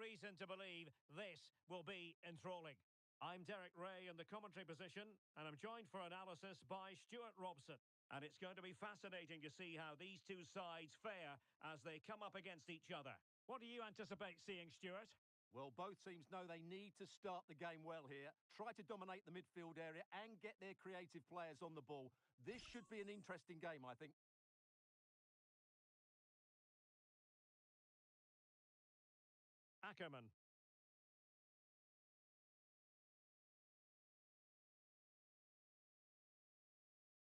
reason to believe this will be enthralling. I'm Derek Ray in the commentary position, and I'm joined for analysis by Stuart Robson. And it's going to be fascinating to see how these two sides fare as they come up against each other. What do you anticipate seeing, Stuart? Well, both teams know they need to start the game well here, try to dominate the midfield area and get their creative players on the ball. This should be an interesting game, I think. Ackerman.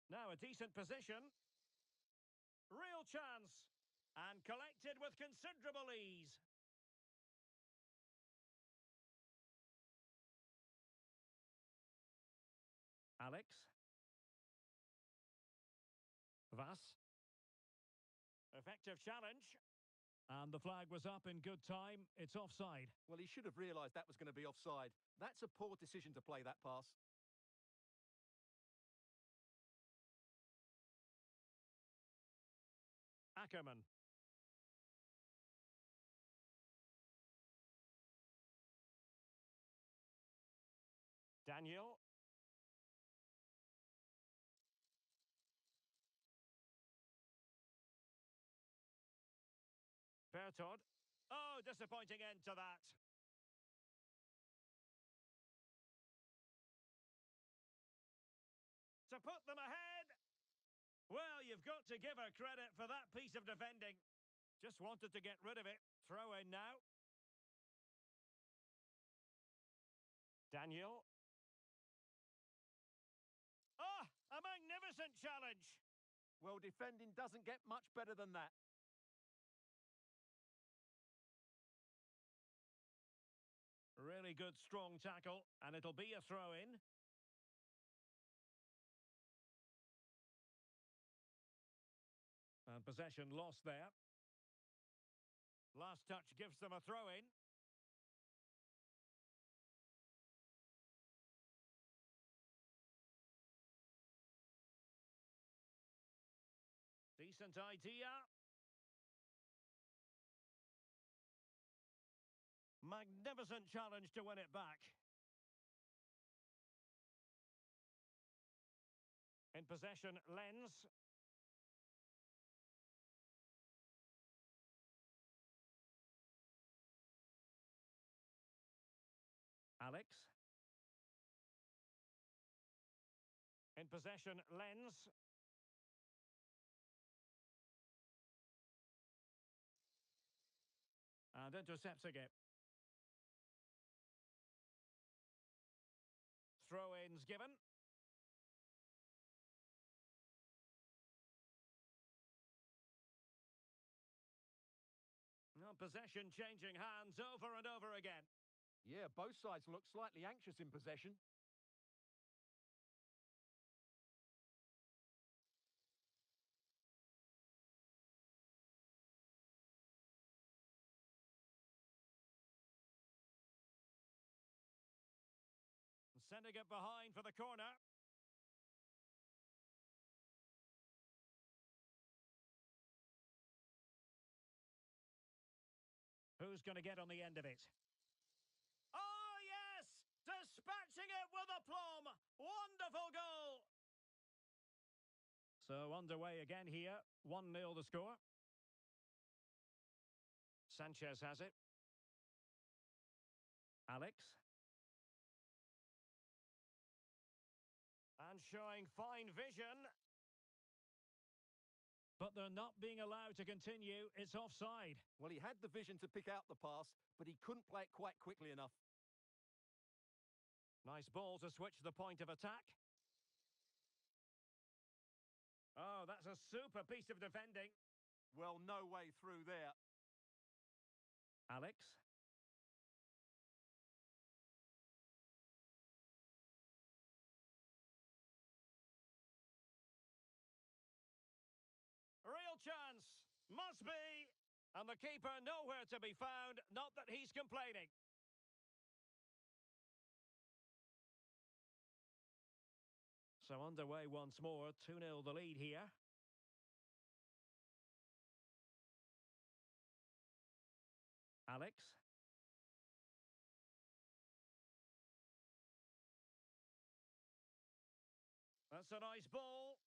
Now a decent position. Real chance. And collected with considerable ease. Alex. Vass. Effective challenge. And the flag was up in good time. It's offside. Well, he should have realised that was going to be offside. That's a poor decision to play that pass. Ackerman. Daniel. Bertod. Oh, disappointing end to that. To put them ahead. Well, you've got to give her credit for that piece of defending. Just wanted to get rid of it. Throw in now. Daniel. Ah, a magnificent challenge. Well, defending doesn't get much better than that. Really good, strong tackle, and it'll be a throw-in. And possession lost there. Last touch gives them a throw-in. Decent idea. Magnificent challenge to win it back. In possession, Lens. Alex. In possession, Lens. And intercepts again. Throw-ins given. Well, possession changing hands over and over again. Yeah, both sides look slightly anxious in possession. Sending it behind for the corner. Who's going to get on the end of it? Oh, yes! Dispatching it with aplomb! Wonderful goal! So underway again here. 1-0 the score. Sanchez has it. Alex. And showing fine vision. But they're not being allowed to continue. It's offside. Well, he had the vision to pick out the pass, but he couldn't play it quite quickly enough. Nice ball to switch the point of attack. Oh, that's a super piece of defending. Well, no way through there. Alex. Real chance. Must be. And the keeper nowhere to be found. Not that he's complaining. So underway once more. 2-0 the lead here. Alex. That's a nice ball.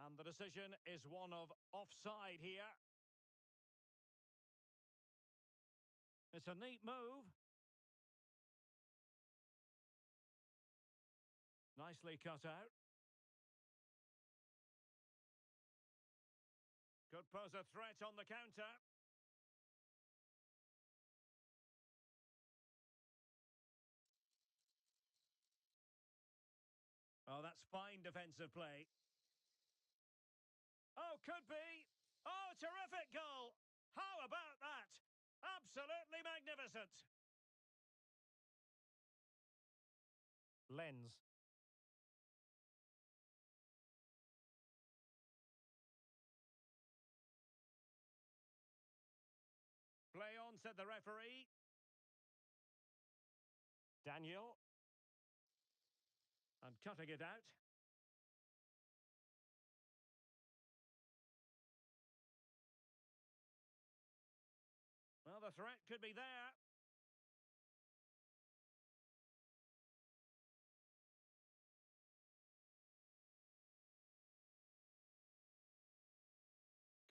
And the decision is one of offside here. It's a neat move. Nicely cut out. Could pose a threat on the counter. Oh, that's fine defensive play. Oh, could be. Oh, terrific goal. How about that? Absolutely magnificent. Lens. Play on, said the referee. Daniel. And cutting it out. Well, the threat could be there.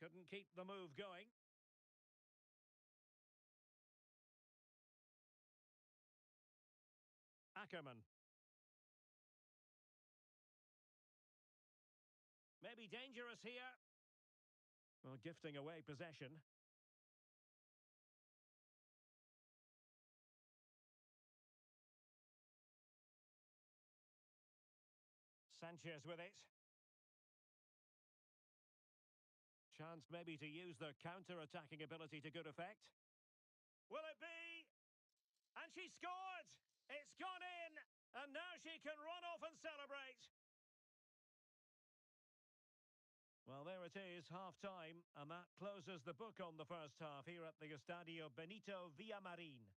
Couldn't keep the move going. Ackerman. Maybe dangerous here. Well, gifting away possession. Sanchez with it. Chance maybe to use their counter-attacking ability to good effect. Will it be? And she scored! It's gone in! And now she can run off and celebrate. Well, there it is, half-time, and that closes the book on the first half here at the Estadio Benito Villamarin.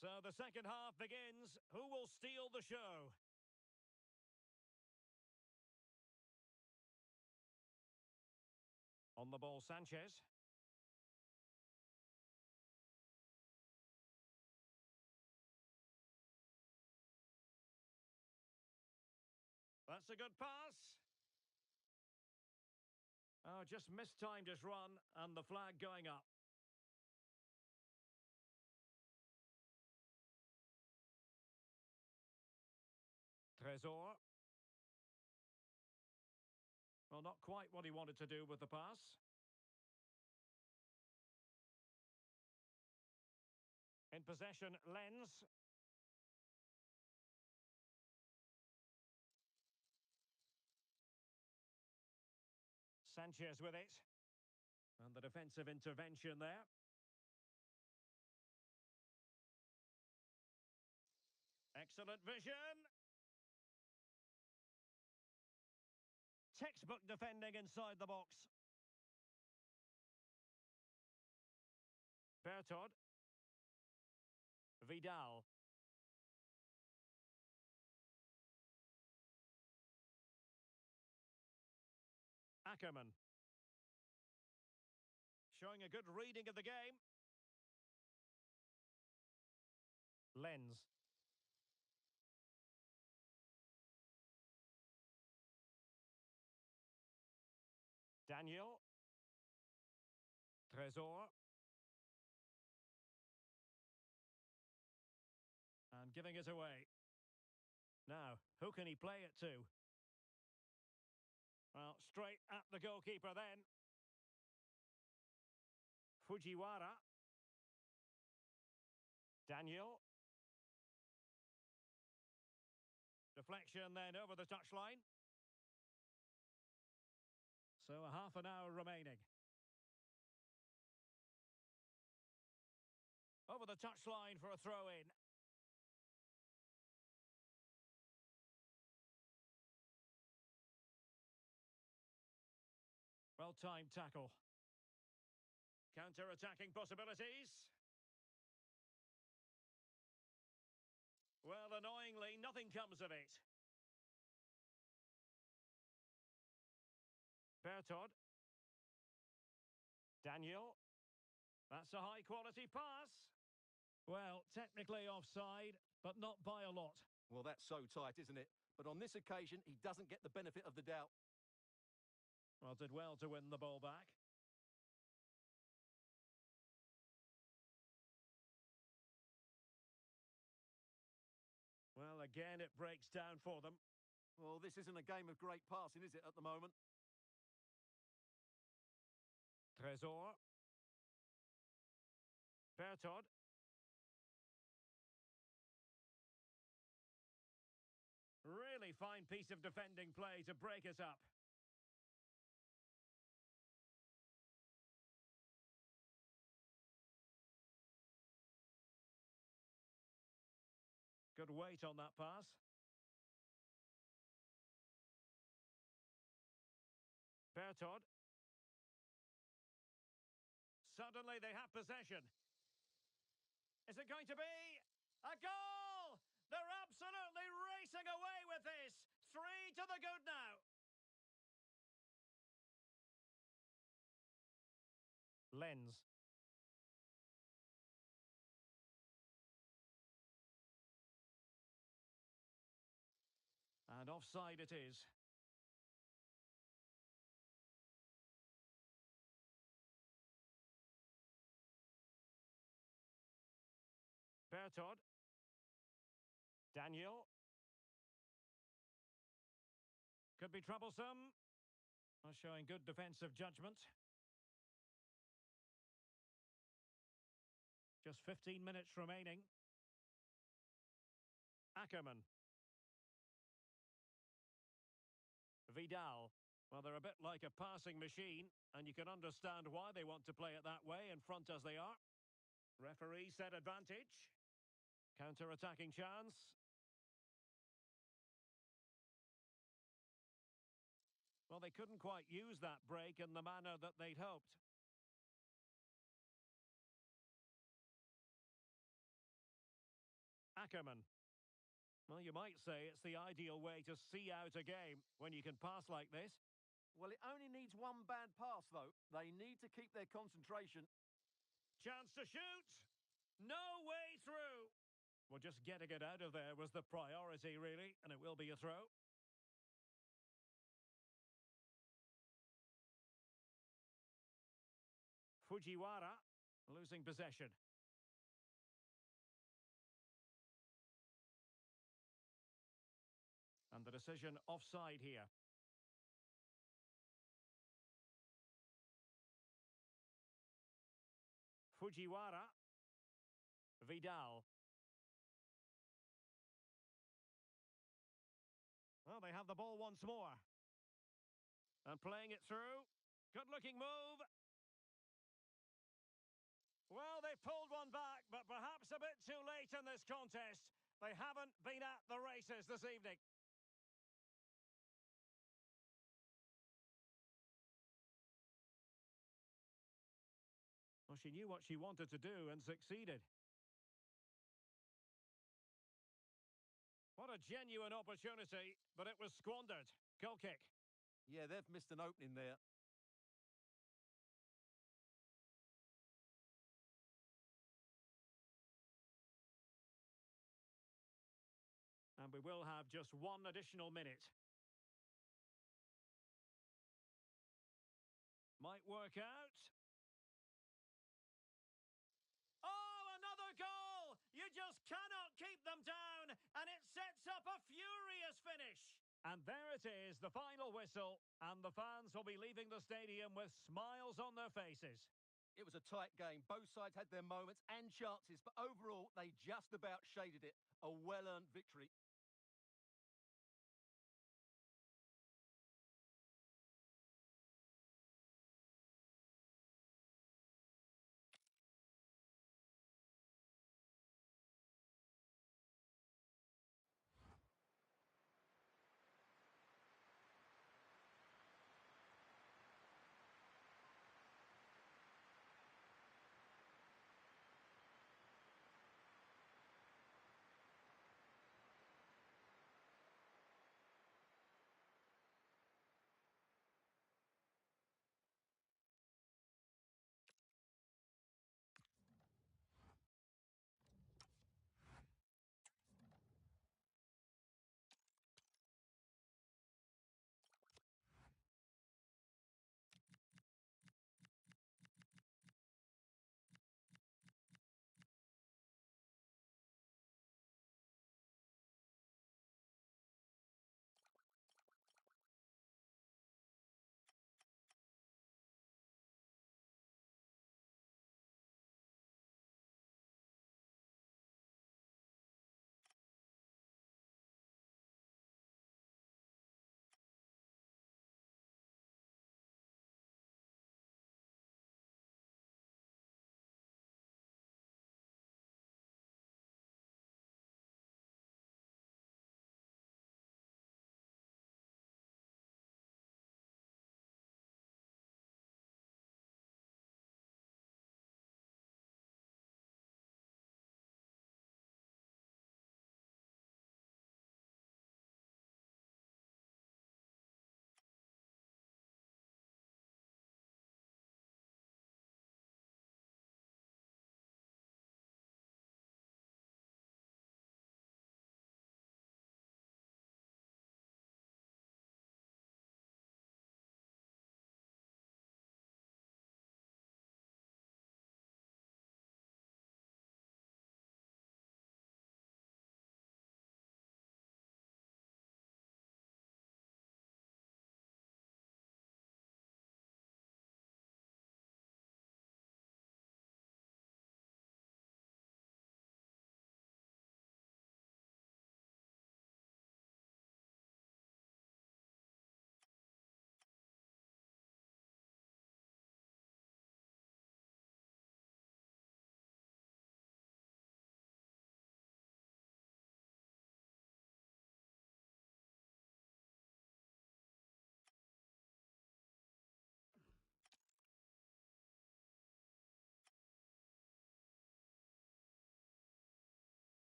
So the second half begins. Who will steal the show? On the ball, Sanchez. That's a good pass. Oh, just mistimed his run, and the flag going up. Tresor. Well, not quite what he wanted to do with the pass. In possession, Lens. Sanchez with it. And the defensive intervention there. Excellent vision. Textbook defending inside the box. Bertod. Vidal. Ackerman. Showing a good reading of the game. Lens. Daniel. Tresor. giving it away. Now, who can he play it to? Well, straight at the goalkeeper then. Fujiwara. Daniel. Deflection then over the touchline. So a half an hour remaining. Over the touchline for a throw-in. Well-timed tackle. Counter-attacking possibilities. Well, annoyingly, nothing comes of it. Bertod. Daniel. That's a high-quality pass. Well, technically offside, but not by a lot. Well, that's so tight, isn't it? But on this occasion, he doesn't get the benefit of the doubt. Well, did well to win the ball back. Well, again, it breaks down for them. Well, this isn't a game of great passing, is it, at the moment? Tresor. Bertod. Really fine piece of defending play to break us up. Good weight on that pass. Bertod. Suddenly they have possession. Is it going to be a goal? They're absolutely racing away with this. 3 to the good now. Lens. And offside it is. Bertod. Daniel. Could be troublesome. Showing good defensive judgment. Just 15 minutes remaining. Ackerman. Vidal. Well, they're a bit like a passing machine, and you can understand why they want to play it that way, in front as they are. Referee set advantage. Counter-attacking chance. Well, they couldn't quite use that break in the manner that they'd hoped. Ackerman. Well, you might say it's the ideal way to see out a game when you can pass like this. Well, it only needs one bad pass, though. They need to keep their concentration. Chance to shoot. No way through. Well, just getting it out of there was the priority, really, and it will be a throw. Fujiwara losing possession. And the decision offside here. Fujiwara. Vidal. Well, they have the ball once more. And playing it through. Good-looking move. Well, they pulled one back, but perhaps a bit too late in this contest. They haven't been at the races this evening. Well, she knew what she wanted to do and succeeded. What a genuine opportunity, but it was squandered. Goal kick. Yeah, they've missed an opening there. And we will have just one additional minute. Might work out. Oh, another goal! You just cannot keep them down. finish. And there it is, the final whistle, and the fans will be leaving the stadium with smiles on their faces. It was a tight game. Both sides had their moments and chances, but overall, they just about shaded it. A well-earned victory.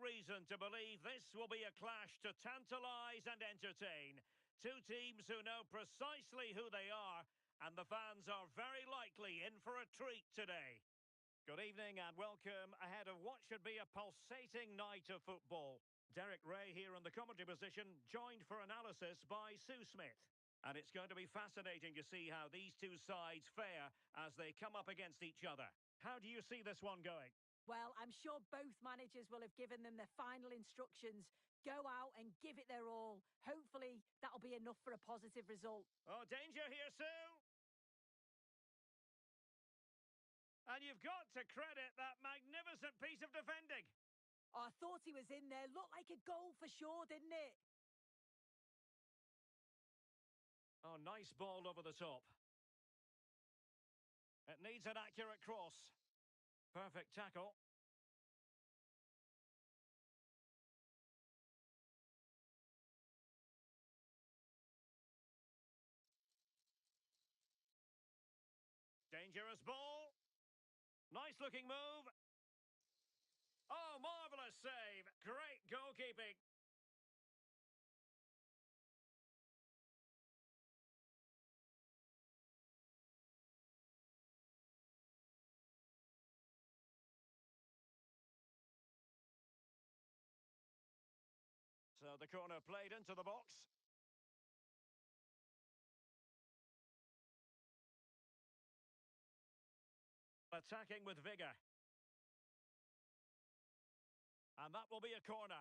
reason to believe this will be a clash to tantalise and entertain. Two teams who know precisely who they are, and the fans are very likely in for a treat today. Good evening and welcome ahead of what should be a pulsating night of football. Derek Ray here in the commentary position, joined for analysis by Sue Smith. And it's going to be fascinating to see how these two sides fare as they come up against each other. How do you see this one going? Well, I'm sure both managers will have given them their final instructions. Go out and give it their all. Hopefully, that'll be enough for a positive result. Oh, danger here, Sue! And you've got to credit that magnificent piece of defending. Oh, I thought he was in there. Looked like a goal for sure, didn't it? Oh, nice ball over the top. It needs an accurate cross. Perfect tackle. Dangerous ball. Nice looking move. Oh, marvellous save. Great goalkeeping. So the corner played into the box. Attacking with vigour. And that will be a corner.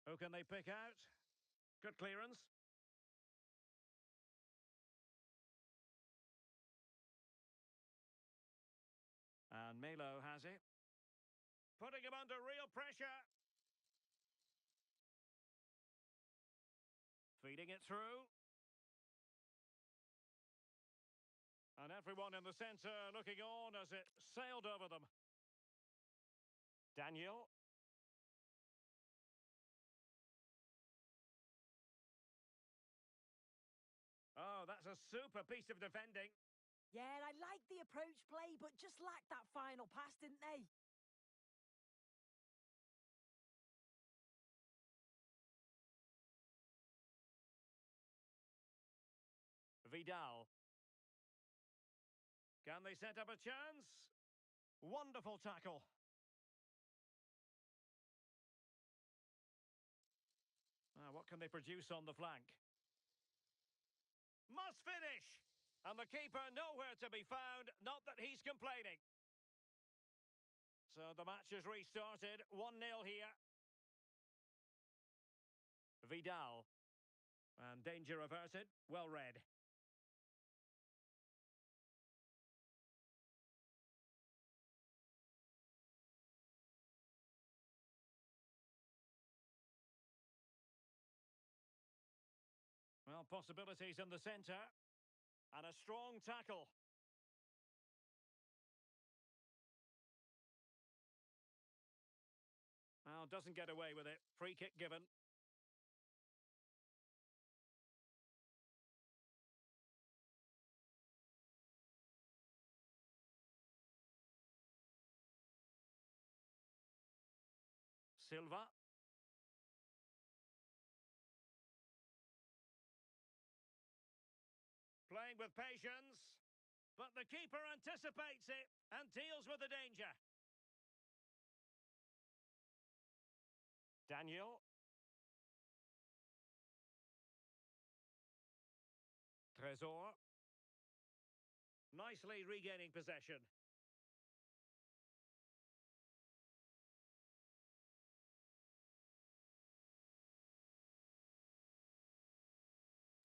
Who can they pick out? Good clearance. And Melo has it. Putting him under real pressure. Feeding it through. And everyone in the centre looking on as it sailed over them. Daniel. Oh, that's a super piece of defending. Yeah, I like the approach play, but just lacked that final pass, didn't they? Vidal. Can they set up a chance? Wonderful tackle. What can they produce on the flank? Must finish! And the keeper nowhere to be found, not that he's complaining. So the match has restarted, 1-0 here. Vidal. And danger averted, well read. Well, possibilities in the centre. And a strong tackle. Well, doesn't get away with it. Free kick given. Silva. Playing with patience. But the keeper anticipates it and deals with the danger. Daniel. Tresor. Nicely regaining possession.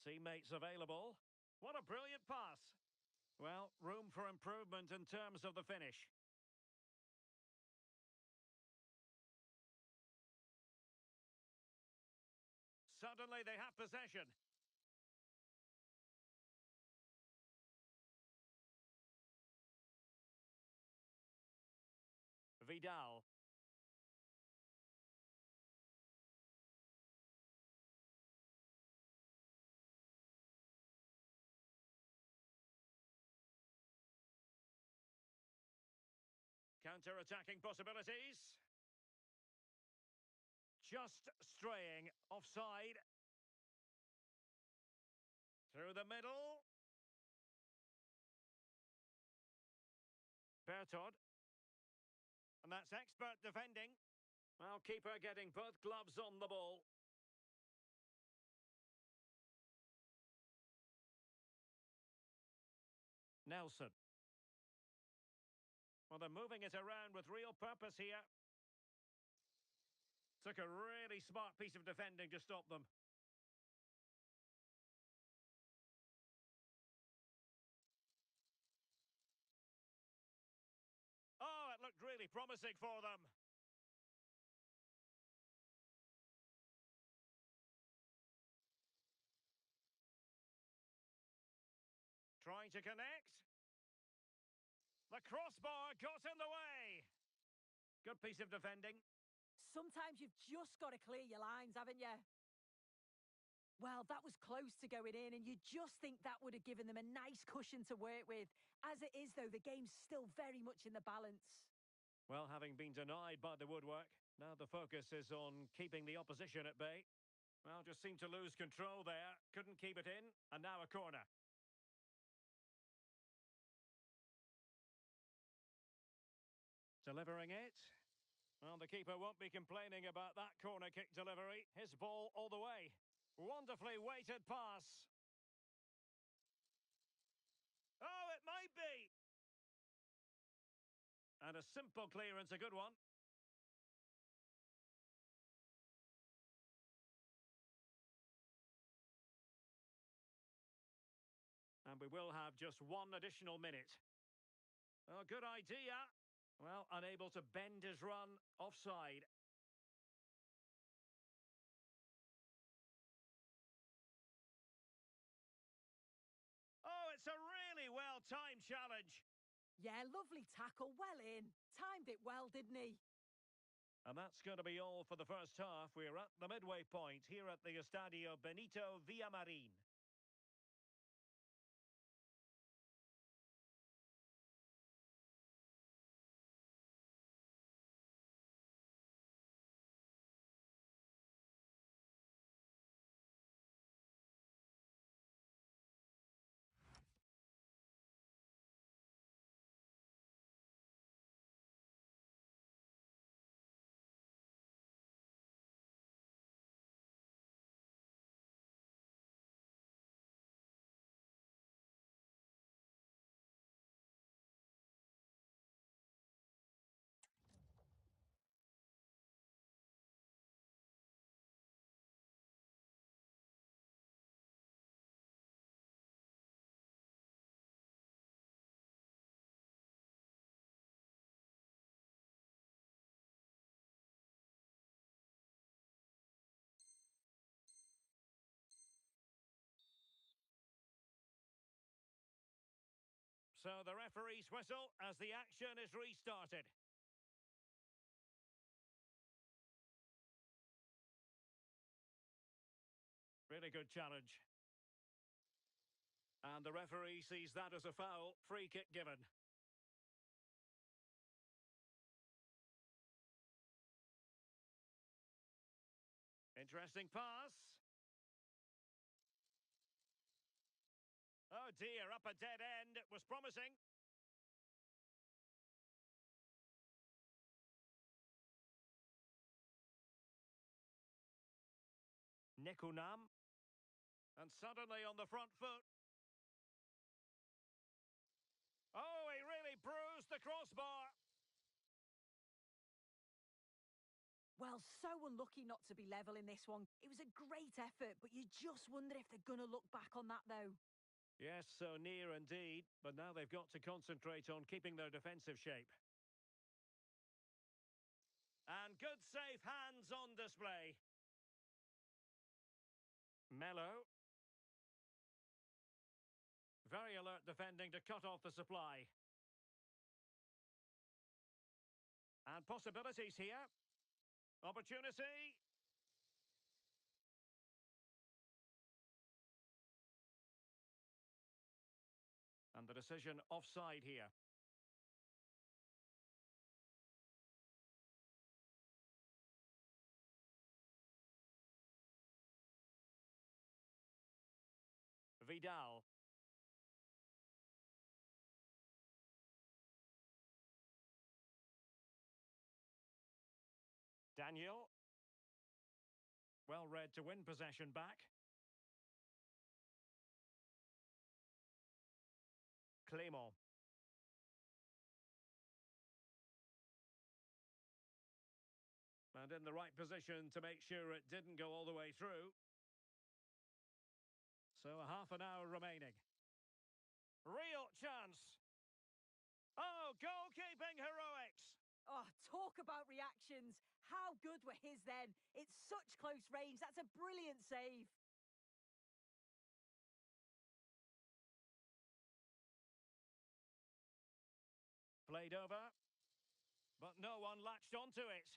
Teammates available. What a brilliant pass. Well, room for improvement in terms of the finish. Suddenly they have possession. Vidal. Counter-attacking possibilities. Just straying offside. Through the middle. Bertod. And that's expert defending. Well, keeper getting both gloves on the ball. Nelson. Well, they're moving it around with real purpose here. Took a really smart piece of defending to stop them. Oh, it looked really promising for them. Trying to connect. The crossbar got in the way. Good piece of defending. Sometimes you've just got to clear your lines, haven't you? Well, that was close to going in, and you just think that would have given them a nice cushion to work with. As it is, though, the game's still very much in the balance. Well, having been denied by the woodwork, now the focus is on keeping the opposition at bay. Well, just seemed to lose control there. Couldn't keep it in, and now a corner. Delivering it. Well, the keeper won't be complaining about that corner kick delivery. His ball all the way. Wonderfully weighted pass. Oh, it might be. And a simple clearance, a good one. And we will have just one additional minute. Oh, good idea. Well, unable to bend his run, offside. Oh, it's a really well-timed challenge. Yeah, lovely tackle, well in. Timed it well, didn't he? And that's going to be all for the first half. We're at the midway point here at the Estadio Benito Villamarín. So the referee's whistle as the action is restarted. Really good challenge. And the referee sees that as a foul. Free kick given. Interesting pass. Oh dear, up a dead end. It was promising. Nekunam. And suddenly on the front foot. Oh, he really bruised the crossbar. Well, so unlucky not to be level in this one. It was a great effort, but you just wonder if they're going to look back on that, though. Yes, so near indeed. But now they've got to concentrate on keeping their defensive shape. And good safe hands on display. Mello. Very alert defending to cut off the supply. And possibilities here. Opportunity. And the decision offside here. Vidal. Daniel. Well read to win possession back. Clément. And in the right position to make sure it didn't go all the way through. So a half an hour remaining. Real chance. Oh, goalkeeping heroics. Oh, talk about reactions. How good were his then? It's such close range. That's a brilliant save. Played over. But no one latched onto it.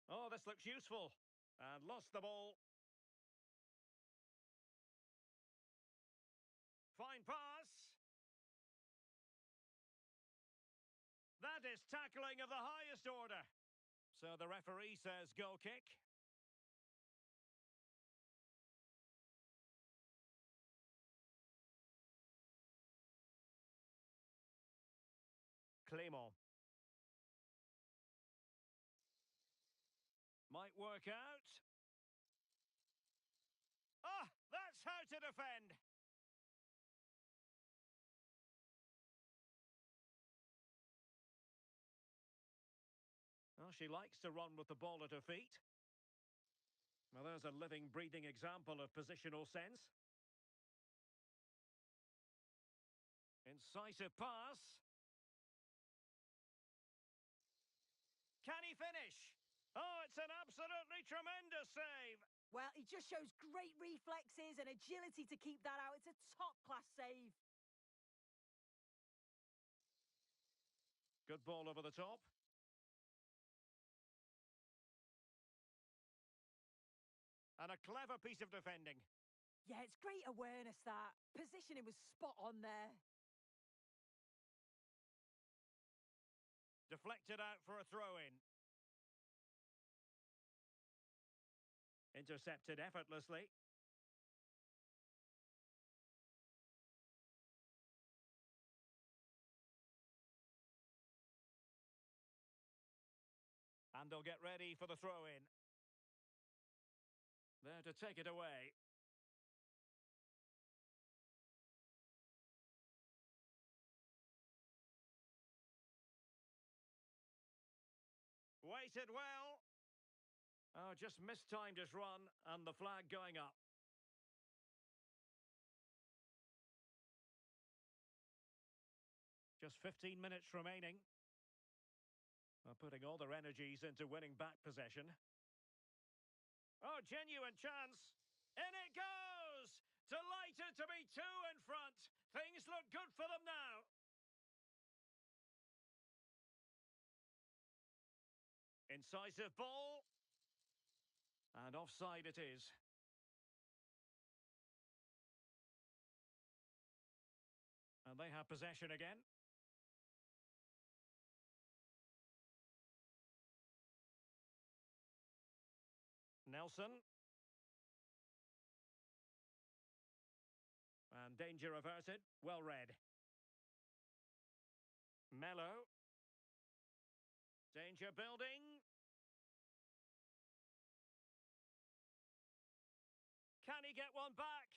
Oh, this looks useful. And lost the ball. Fine pass. That is tackling of the highest order. So the referee says goal kick. Clément. Might work out. Ah, that's how to defend. Well, she likes to run with the ball at her feet. Well, there's a living, breathing example of positional sense. Incisive pass. Can he finish? Oh, it's an absolutely tremendous save. Well, he just shows great reflexes and agility to keep that out. It's a top-class save. Good ball over the top. And a clever piece of defending. Yeah, it's great awareness, that. Positioning was spot on there. Deflected out for a throw-in. Intercepted effortlessly. And they'll get ready for the throw-in. There to take it away. Waited well. Oh, just mistimed his run, and the flag going up. Just 15 minutes remaining. Well, putting all their energies into winning back possession. Oh, genuine chance. In it goes! Delighted to be two in front. Things look good for them now. Incisive ball. And offside it is. And they have possession again. Nelson. And danger averted. Well read. Mello. Danger building. Can he get one back?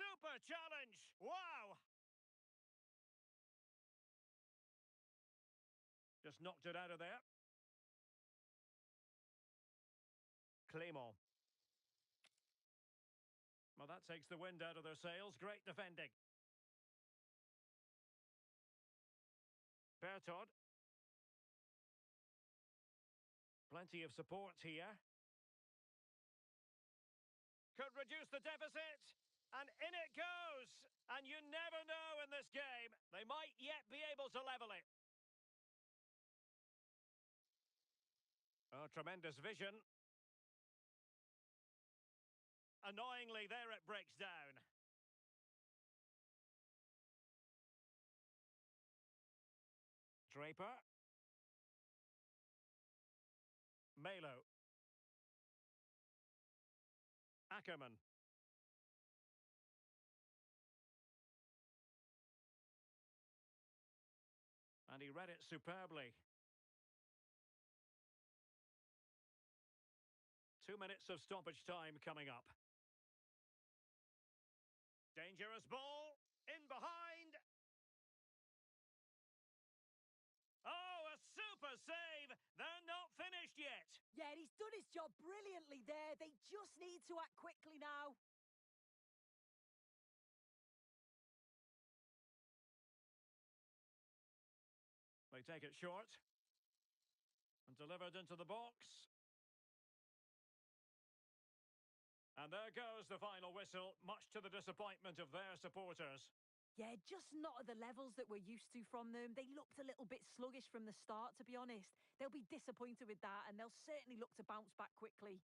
Super challenge! Wow! Just knocked it out of there. Clément. Well, that takes the wind out of their sails. Great defending. Bertod. Plenty of support here. Could reduce the deficit. And in it goes. And you never know in this game. They might yet be able to level it. Oh, tremendous vision. Annoyingly, there it breaks down. Draper. Melo. Ackerman. And he read it superbly. 2 minutes of stoppage time coming up. Dangerous ball. In behind. Oh, a super save. They're not finished yet. Yeah, he's done his job brilliantly there. They just need to act quickly now. They take it short. And delivered into the box. And there goes the final whistle, much to the disappointment of their supporters. Yeah, just not at the levels that we're used to from them. They looked a little bit sluggish from the start, to be honest. They'll be disappointed with that, and they'll certainly look to bounce back quickly.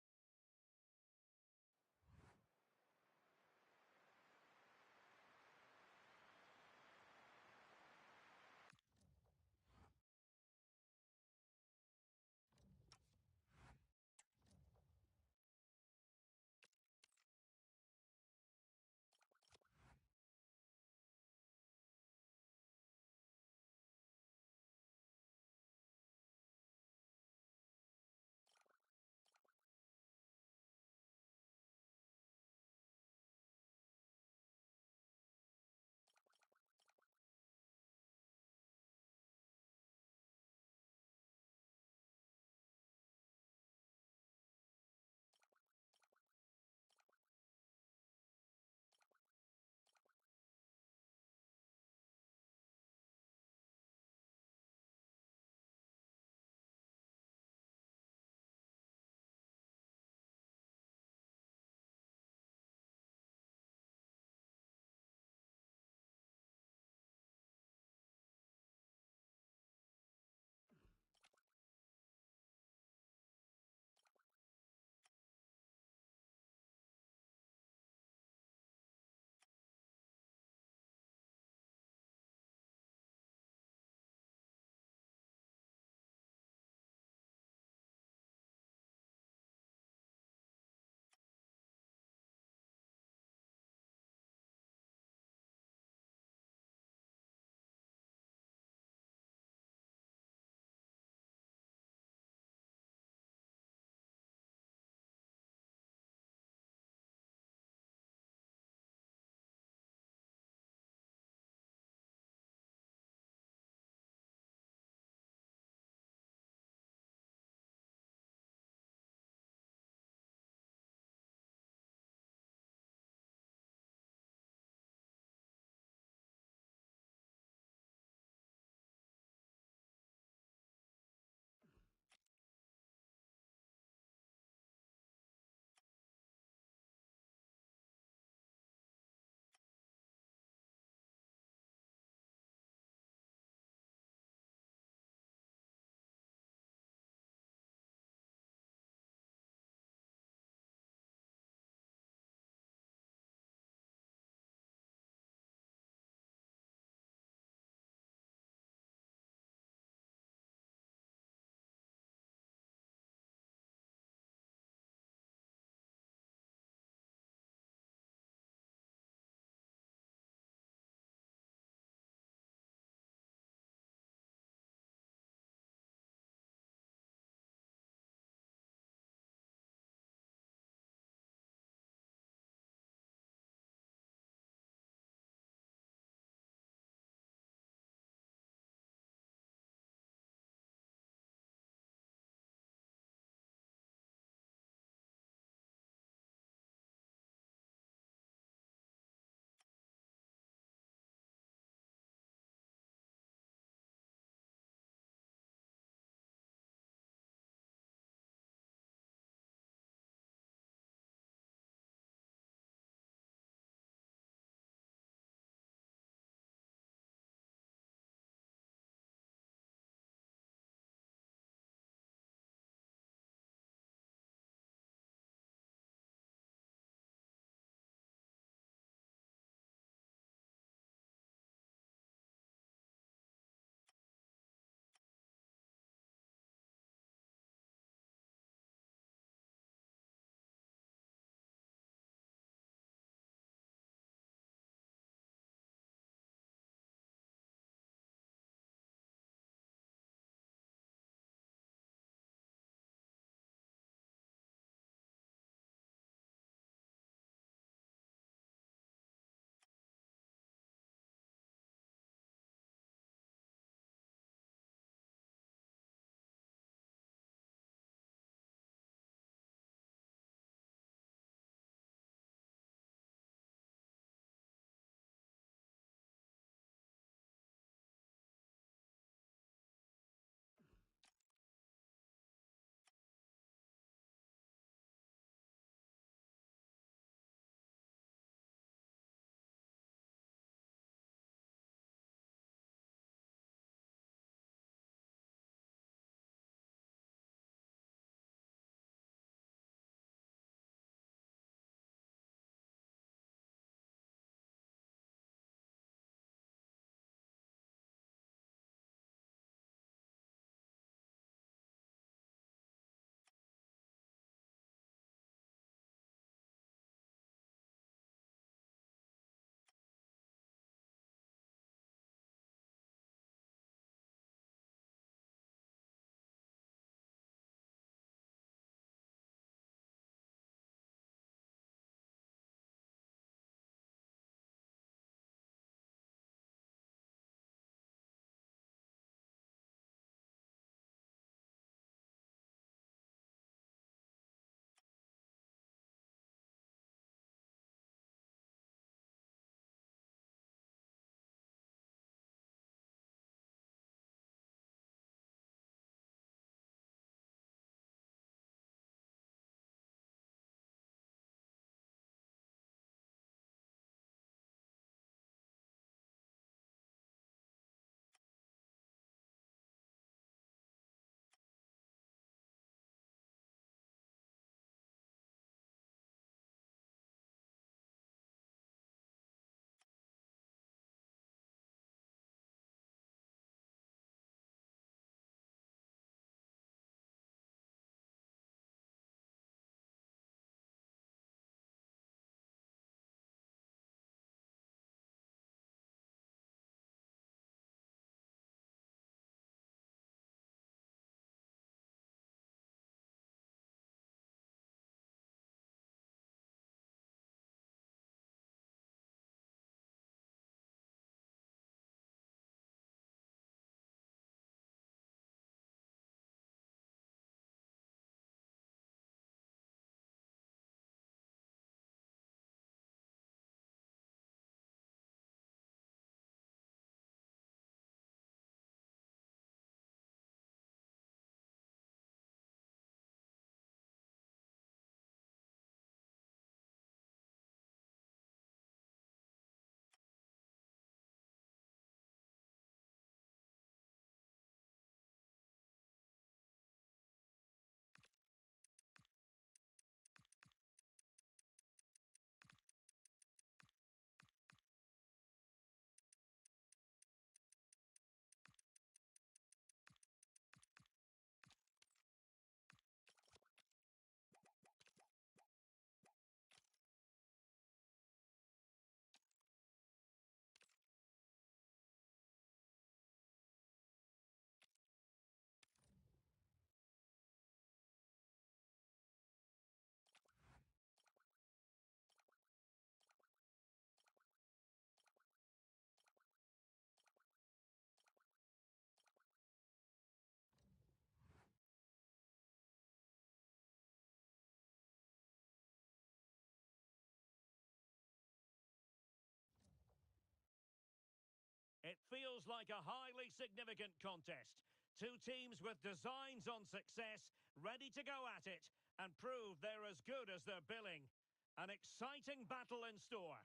It feels like a highly significant contest. Two teams with designs on success, ready to go at it and prove they're as good as their billing. An exciting battle in store.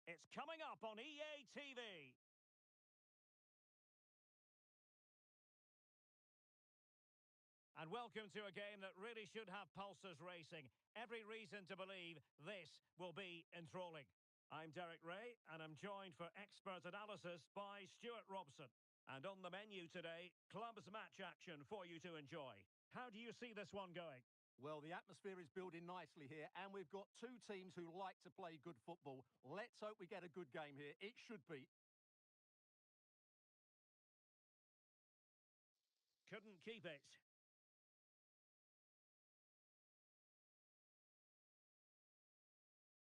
It's coming up on EA TV. And welcome to a game that really should have pulses racing. Every reason to believe this will be enthralling. I'm Derek Ray, and I'm joined for expert analysis by Stuart Robson. And on the menu today, clubs match action for you to enjoy. How do you see this one going? Well, the atmosphere is building nicely here, and we've got two teams who like to play good football. Let's hope we get a good game here. It should be. Couldn't keep it.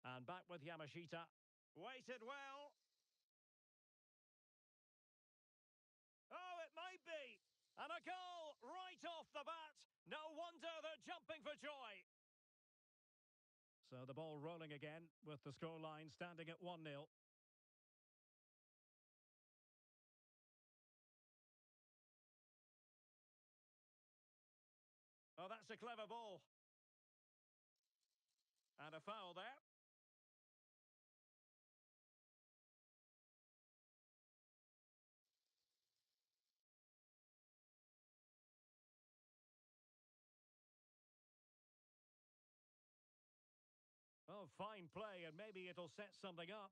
And back with Yamashita. Waited well. Oh, it might be. And a goal right off the bat. No wonder they're jumping for joy. So the ball rolling again with the scoreline standing at 1-0. Oh, that's a clever ball. And a foul there. Oh, fine play, and maybe it'll set something up.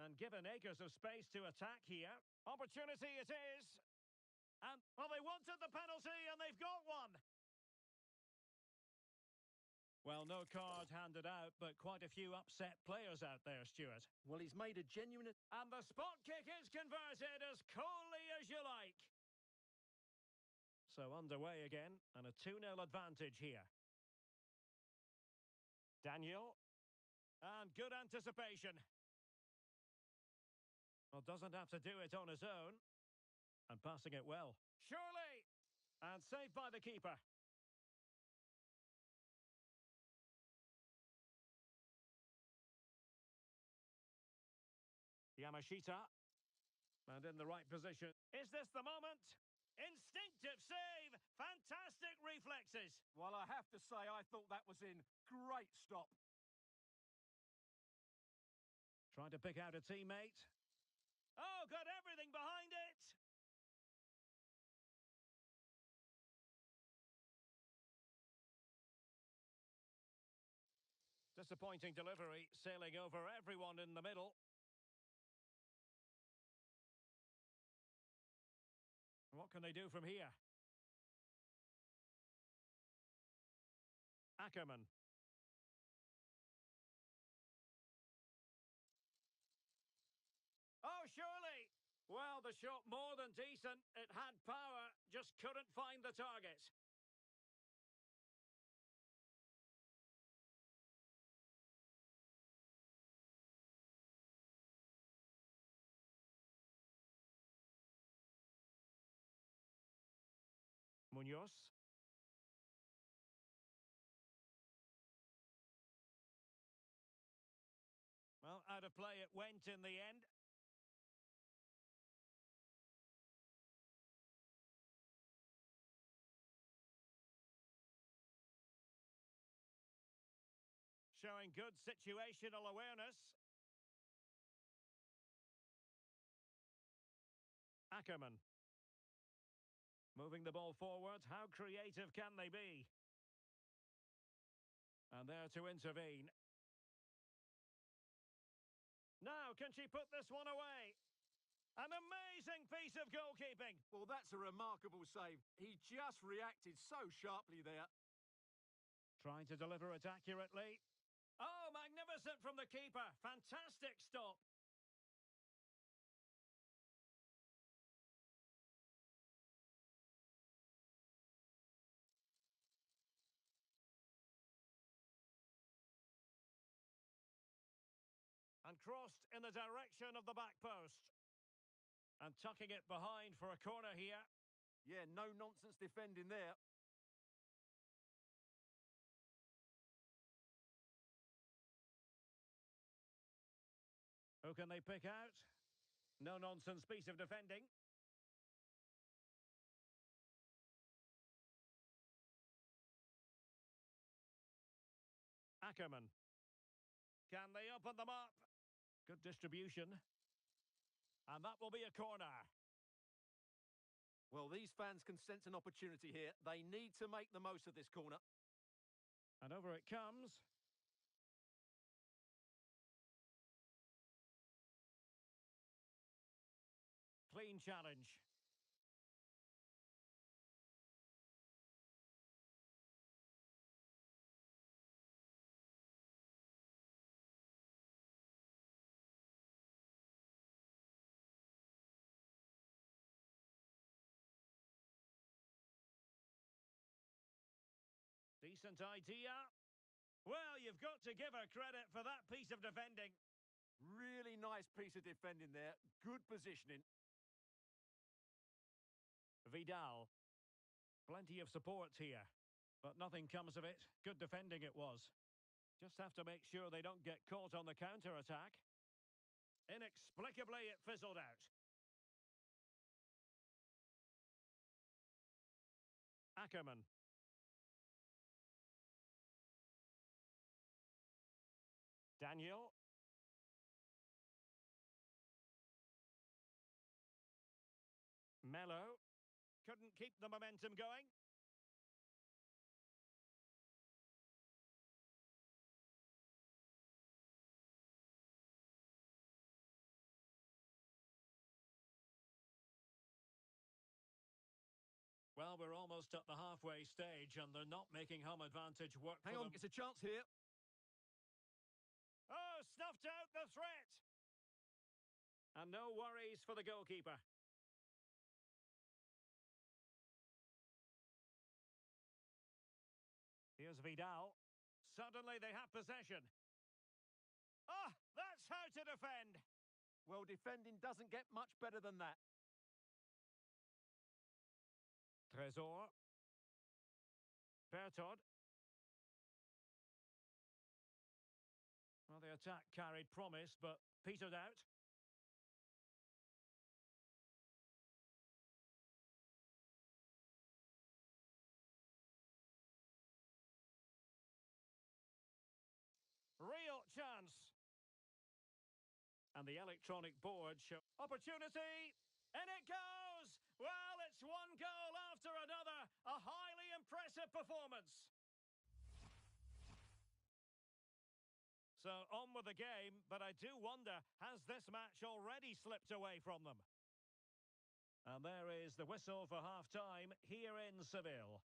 And given acres of space to attack here. Opportunity it is. And, well, they wanted the penalty, and they've got one. Well, no card handed out, but quite a few upset players out there, Stuart. Well, he's made a genuine... And the spot kick is converted as coolly as you like. So underway again, and a 2-0 advantage here. Daniel. And good anticipation. Well, doesn't have to do it on his own. And passing it well. Surely! And saved by the keeper. Yamashita. And in the right position. Is this the moment? Instinctive save! Fantastic reflexes! Well, I have to say, I thought that was in. Great stop. Trying to pick out a teammate. Oh, got everything behind it! Disappointing delivery, sailing over everyone in the middle. What can they do from here? Ackerman. Oh, surely! Well, the shot more than decent. It had power, just couldn't find the target. Munoz. Well, out of play it went in the end. Showing good situational awareness. Ackerman. Moving the ball forward. How creative can they be? And there to intervene. Now, can she put this one away? An amazing piece of goalkeeping. Well, that's a remarkable save. He just reacted so sharply there. Trying to deliver it accurately. Oh, magnificent from the keeper. Fantastic stop. And crossed in the direction of the back post. And tucking it behind for a corner here. Yeah, no nonsense defending there. Who can they pick out? No-nonsense piece of defending. Ackerman. Can they open them up? Good distribution. And that will be a corner. Well, these fans can sense an opportunity here. They need to make the most of this corner. And over it comes. Clean challenge. Decent idea. Well, you've got to give her credit for that piece of defending. Really nice piece of defending there. Good positioning. Vidal. Plenty of support here, but nothing comes of it. Good defending it was. Just have to make sure they don't get caught on the counter-attack. Inexplicably, it fizzled out. Ackerman. Daniel. Mello. Couldn't keep the momentum going. Well, we're almost at the halfway stage, and they're not making home advantage work Hang for on, them. it's a chance here. Oh, snuffed out the threat! And no worries for the goalkeeper. Here's Vidal. Suddenly they have possession. Ah, that's how to defend! Well, defending doesn't get much better than that. Tresor. Bertod. Well, the attack carried promise, but petered out. Real chance. And the electronic board show opportunity. And it goes! Well, it's one goal after another. A highly impressive performance. So on with the game, but I do wonder, has this match already slipped away from them? And there is the whistle for half-time here in Seville.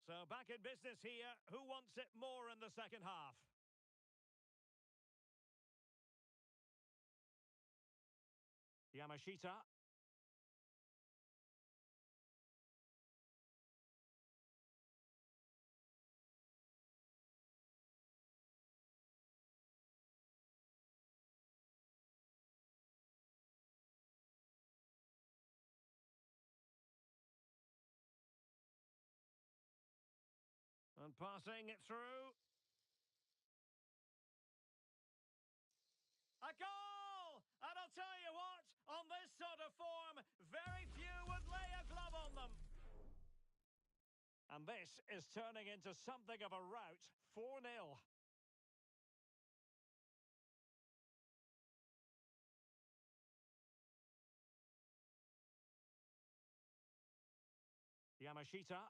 So back in business here. Who wants it more in the second half? Yamashita. And passing it through. A goal! And I'll tell you what, on this sort of form, very few would lay a glove on them. And this is turning into something of a rout. 4-0. Yamashita.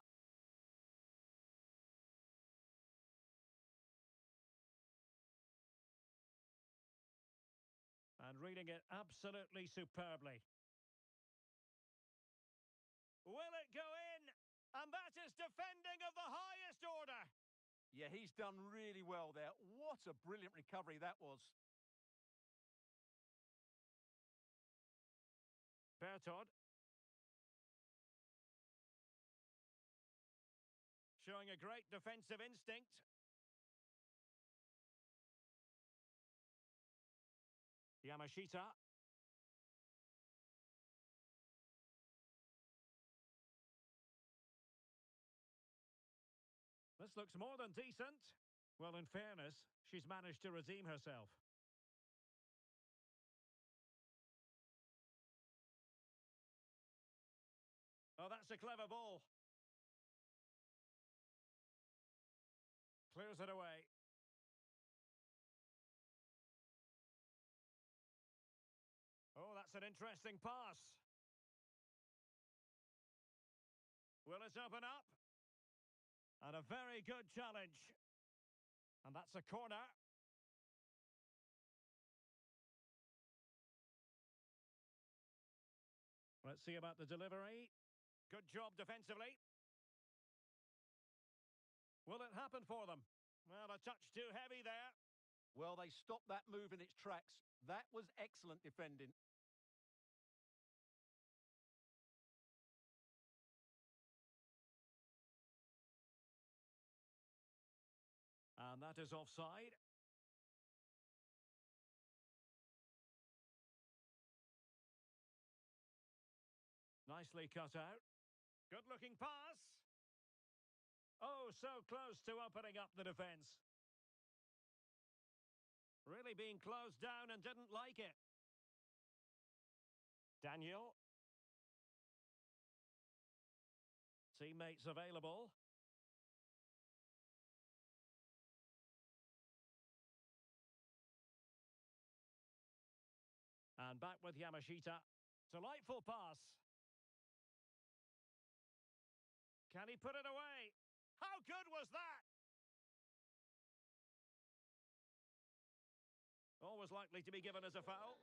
And reading it absolutely superbly. Will it go in? And that is defending of the highest order. Yeah, he's done really well there. What a brilliant recovery that was. Bertod. Showing a great defensive instinct. Yamashita. This looks more than decent. Well, in fairness, she's managed to redeem herself. Oh, that's a clever ball. Clears it away. Oh, that's an interesting pass. Will it open up? And a very good challenge. And that's a corner. Let's see about the delivery. Good job defensively. Will it happen for them? Well, a touch too heavy there. Well, they stopped that move in its tracks. That was excellent defending. And that is offside. Nicely cut out. Good looking pass. Oh, so close to opening up the defence. Really being closed down and didn't like it. Daniel. Teammates available. And back with Yamashita. Delightful pass. Can he put it away? How good was that? Always likely to be given as a foul.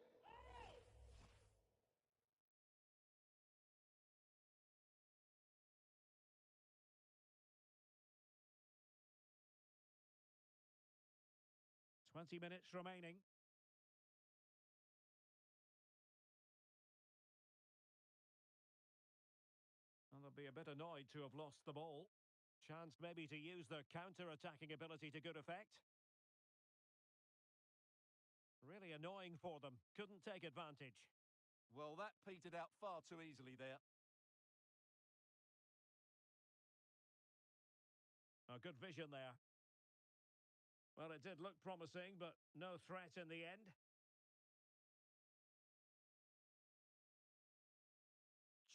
Twenty minutes remaining. And they'll be a bit annoyed to have lost the ball. Chance maybe to use their counter-attacking ability to good effect. Really annoying for them. Couldn't take advantage. Well, that petered out far too easily there. A good vision there. Well, it did look promising, but no threat in the end.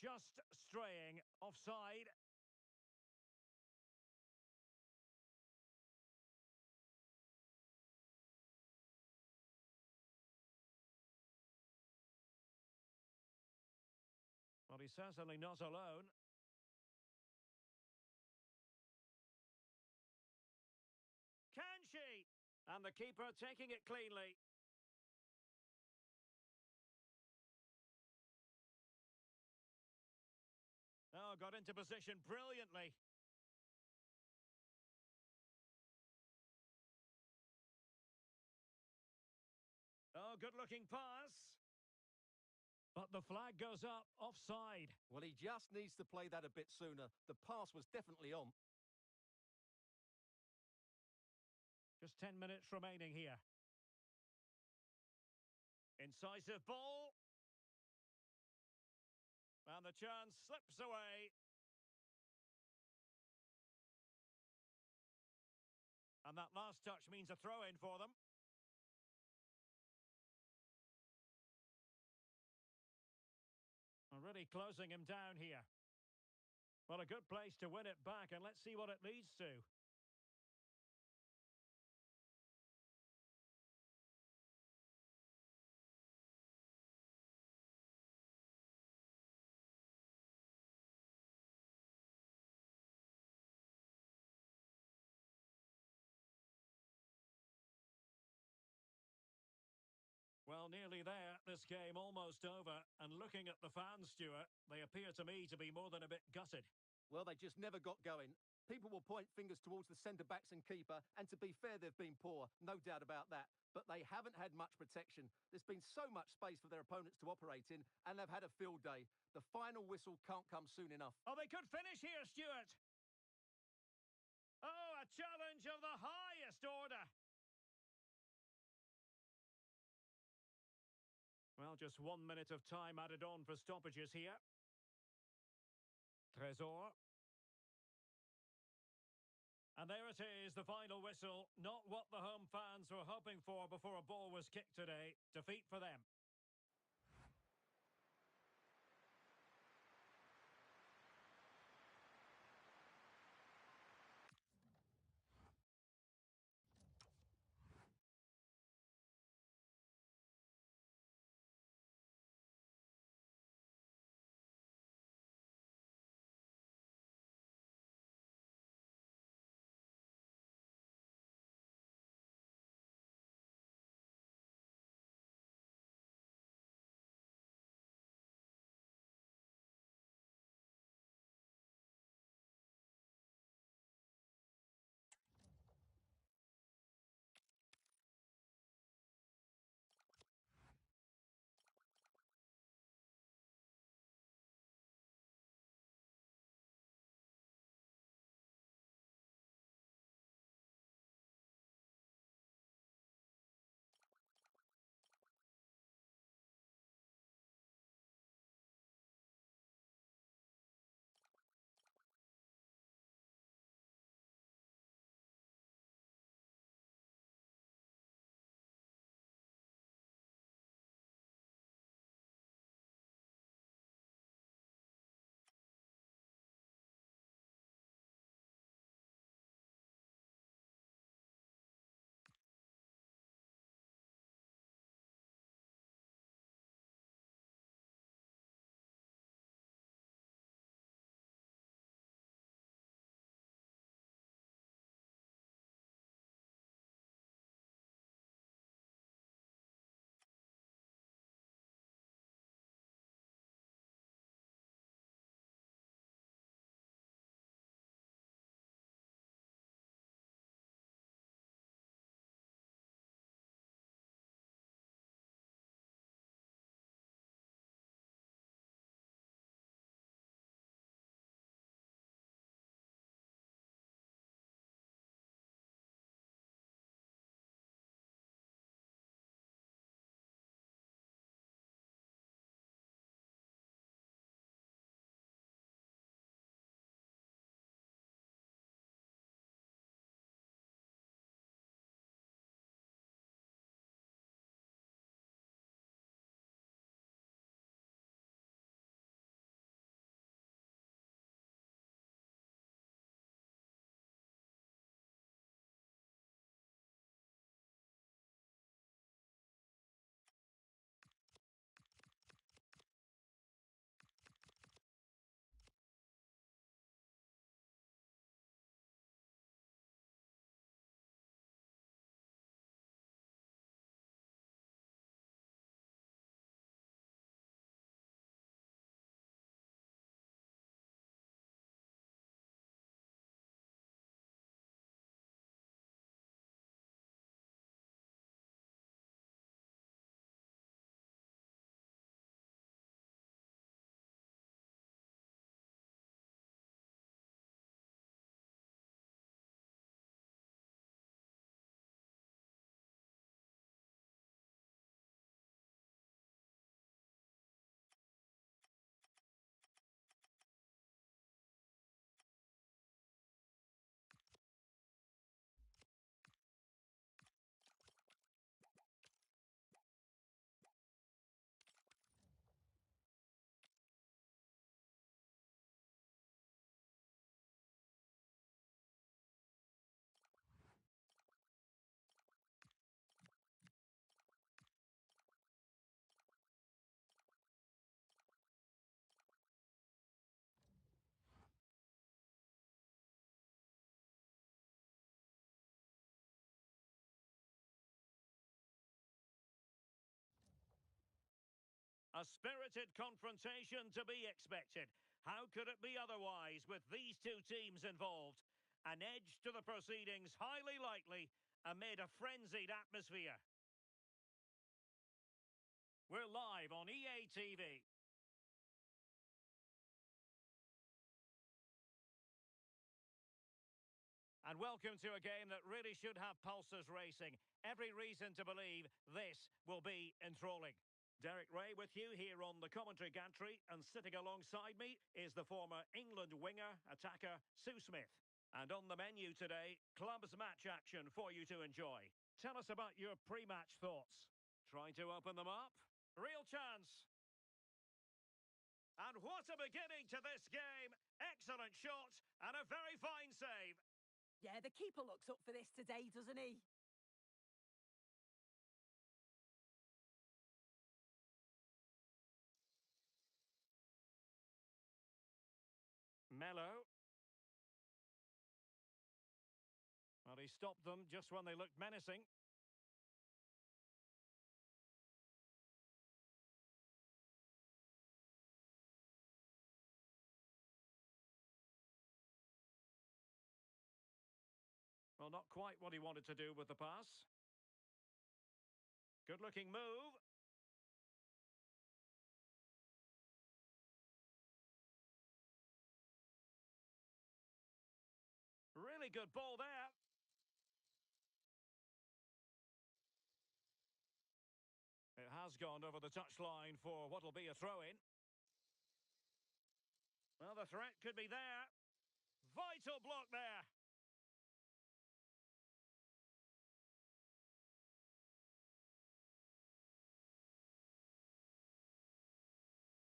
Just straying offside. Well, he's certainly not alone. Can she? And the keeper taking it cleanly. Oh, got into position brilliantly. Oh, good-looking pass. But the flag goes up, offside. Well, he just needs to play that a bit sooner. The pass was definitely on. Just 10 minutes remaining here. Incisive ball. And the chance slips away. And that last touch means a throw-in for them. Already closing him down here. Well, a good place to win it back, and let's see what it leads to. Well, nearly there. This game almost over. And looking at the fans, Stuart, they appear to me to be more than a bit gutted. Well, they just never got going. People will point fingers towards the centre-backs and keeper, and to be fair, they've been poor, no doubt about that. But they haven't had much protection. There's been so much space for their opponents to operate in, and they've had a field day. The final whistle can't come soon enough. Oh, they could finish here, Stuart. Oh, a challenge of the highest order. Well, just 1 minute of time added on for stoppages here. Tresor. And there it is, the final whistle. Not what the home fans were hoping for before a ball was kicked today. Defeat for them. A spirited confrontation to be expected. How could it be otherwise with these two teams involved? An edge to the proceedings, highly likely, amid a frenzied atmosphere. We're live on EA TV. And welcome to a game that really should have pulses racing. Every reason to believe this will be enthralling. Derek Ray with you here on the commentary gantry, and sitting alongside me is the former England winger, attacker, Sue Smith. And on the menu today, clubs match action for you to enjoy. Tell us about your pre-match thoughts. Trying to open them up? Real chance. And what a beginning to this game. Excellent shot and a very fine save. Yeah, the keeper looks up for this today, doesn't he? Mello. Well, he stopped them just when they looked menacing. Well, not quite what he wanted to do with the pass. Good-looking move. Really good ball there. It has gone over the touchline for what will be a throw-in. Well, the threat could be there. Vital block there.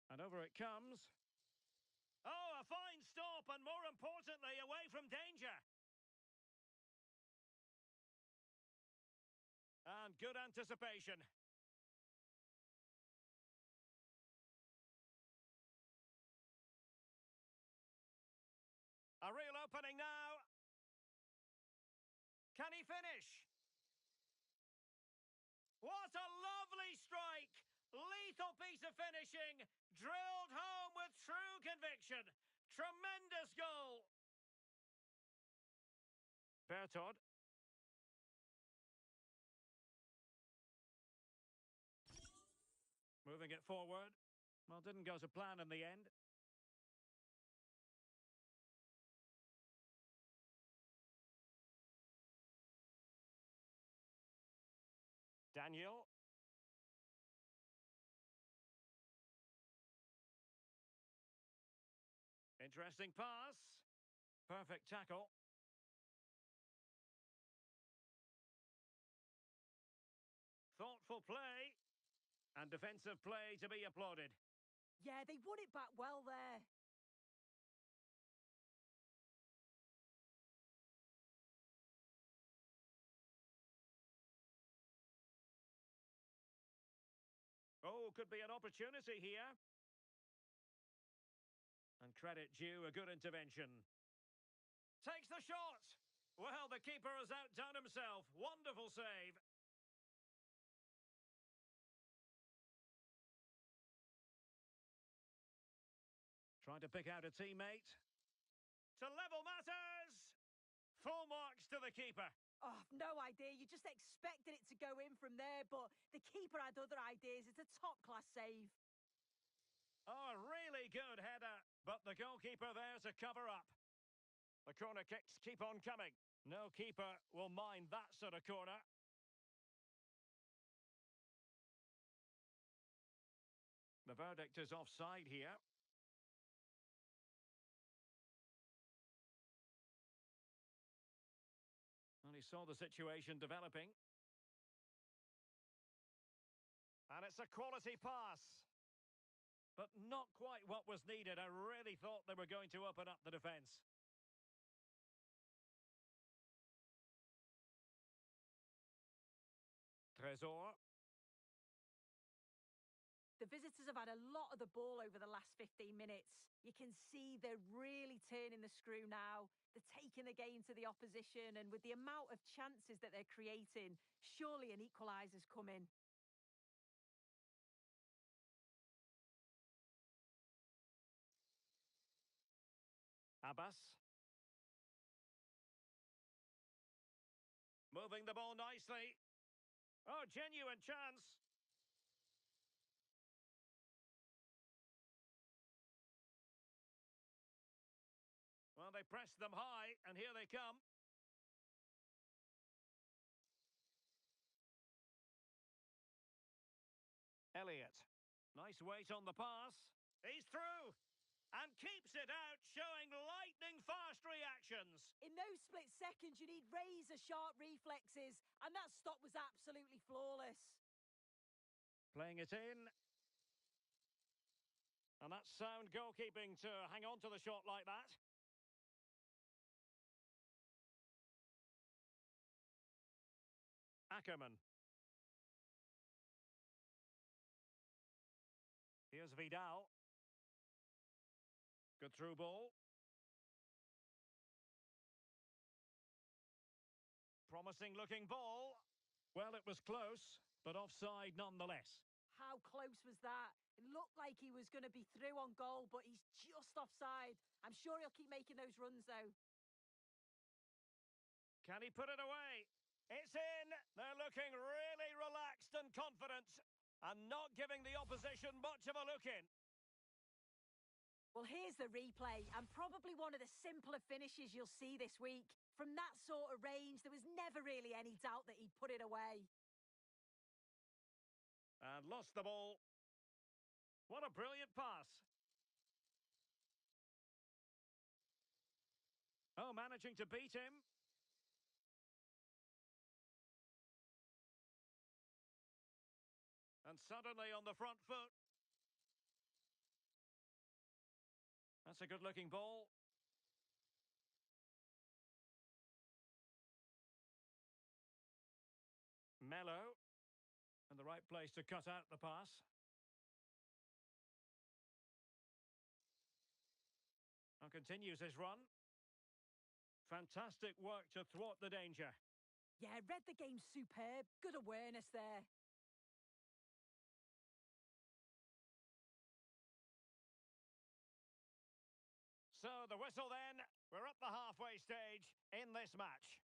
And over it comes. Oh, a fine stop, and more importantly, away from danger. And good anticipation. A real opening now. Can he finish? What a lovely strike! Lethal piece of finishing, drilled home with true conviction. Tremendous goal. Bertod. Moving it forward. Well, didn't go to plan in the end. Daniel. Interesting pass. Perfect tackle. Thoughtful play. And defensive play to be applauded. Yeah, they won it back well there. Oh, could be an opportunity here. And credit due, a good intervention. Takes the shot. Well, the keeper has outdone himself. Wonderful save. Trying to pick out a teammate. To level matters. Full marks to the keeper. Oh, no idea. You just expected it to go in from there, but the keeper had other ideas. It's a top-class save. Oh, a really good header, but the goalkeeper there to cover up. The corner kicks keep on coming. No keeper will mind that sort of corner. The verdict is offside here. And he saw the situation developing. And it's a quality pass. But not quite what was needed. I really thought they were going to open up the defence. Tresor. The visitors have had a lot of the ball over the last 15 minutes. You can see they're really turning the screw now. They're taking the game to the opposition, and with the amount of chances that they're creating, surely an equaliser's coming. Abbas. Moving the ball nicely. Oh, genuine chance. Well, they pressed them high, and here they come. Elliott. Nice weight on the pass. He's through and keeps it out, showing lightning-fast reactions. In those split seconds, you need razor-sharp reflexes, and that stop was absolutely flawless. Playing it in. And that's sound goalkeeping to hang on to the shot like that. Ackerman. Here's Vidal. Good through ball. Promising looking ball. Well, it was close, but offside nonetheless. How close was that? It looked like he was going to be through on goal, but he's just offside. I'm sure he'll keep making those runs, though. Can he put it away? It's in. They're looking really relaxed and confident and not giving the opposition much of a look in. Well, here's the replay, and probably one of the simpler finishes you'll see this week. From that sort of range, there was never really any doubt that he'd put it away. And lost the ball. What a brilliant pass. Oh, managing to beat him. And suddenly on the front foot. That's a good-looking ball. Mello. And the right place to cut out the pass. And continues his run. Fantastic work to thwart the danger. Yeah, read the game superb. Good awareness there. So the whistle then. We're at the halfway stage in this match.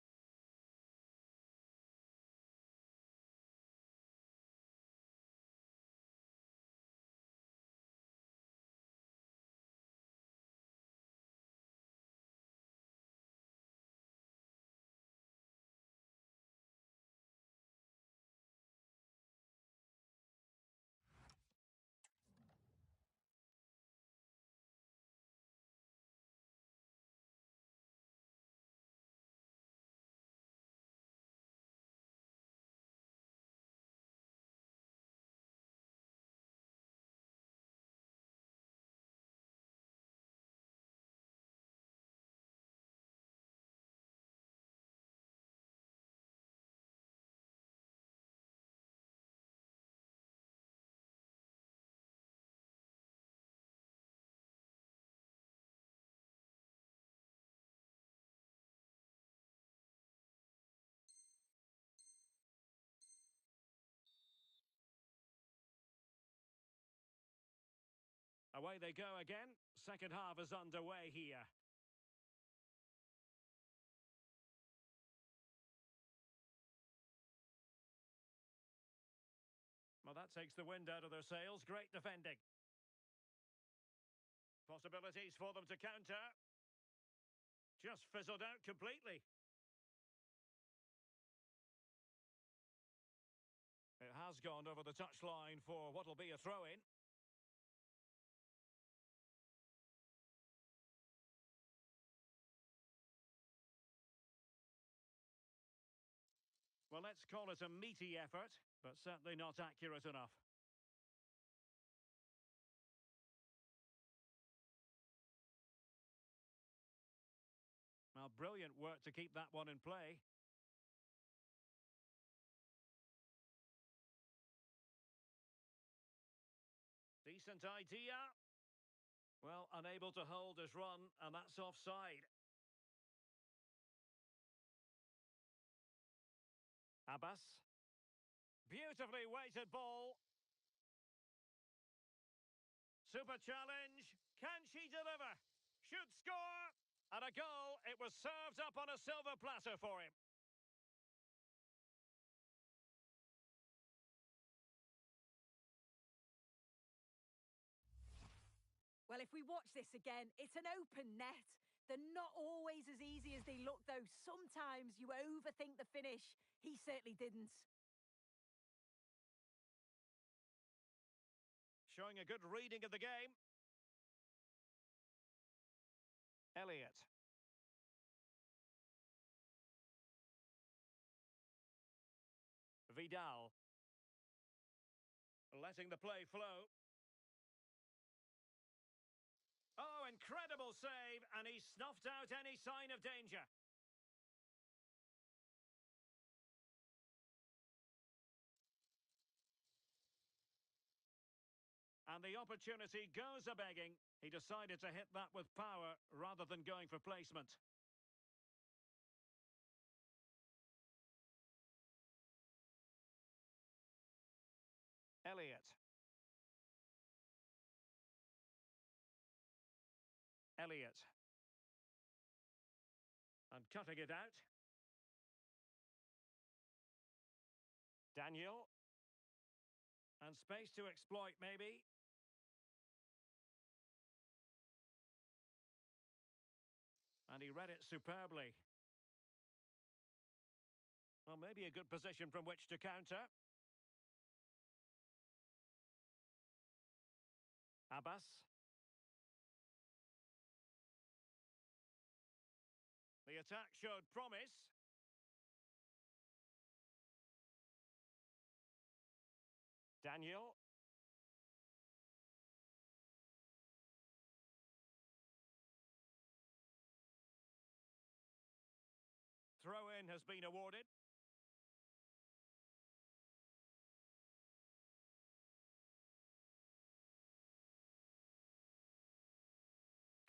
Away they go again. Second half is underway here. Well, that takes the wind out of their sails. Great defending. Possibilities for them to counter. Just fizzled out completely. It has gone over the touchline for what will be a throw-in. Well, let's call it a meaty effort, but certainly not accurate enough. Well, brilliant work to keep that one in play. Decent idea. Well, unable to hold his run, and that's offside. Abbas. Beautifully weighted ball. Super challenge. Can she deliver? Should score. And a goal, it was served up on a silver platter for him. Well, if we watch this again, it's an open net. They're not always as easy as they look, though. Sometimes you overthink the finish. He certainly didn't. Showing a good reading of the game. Elliott. Vidal. Letting the play flow. Oh, incredible save, and he snuffed out any sign of danger. And the opportunity goes a-begging. He decided to hit that with power rather than going for placement. Elliott. Elliott. And cutting it out. Daniel. And space to exploit, maybe. And he read it superbly. Well, maybe a good position from which to counter. Abbas. The attack showed promise. Daniel. Throw-in has been awarded.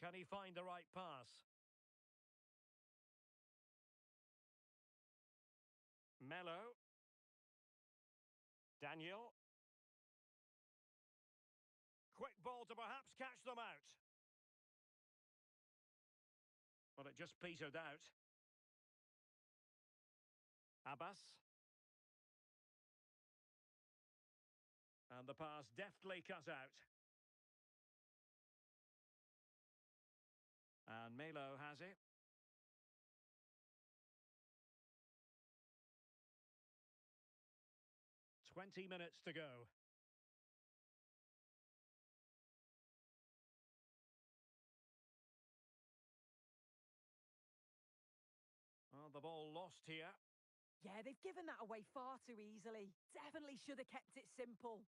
Can he find the right pass? Mello. Daniel. Quick ball to perhaps catch them out. Well, it just petered out. Abbas. And the pass deftly cut out. And Melo has it. "20 minutes to go. Well, the ball lost here. Yeah, they've given that away far too easily. Definitely should have kept it simple.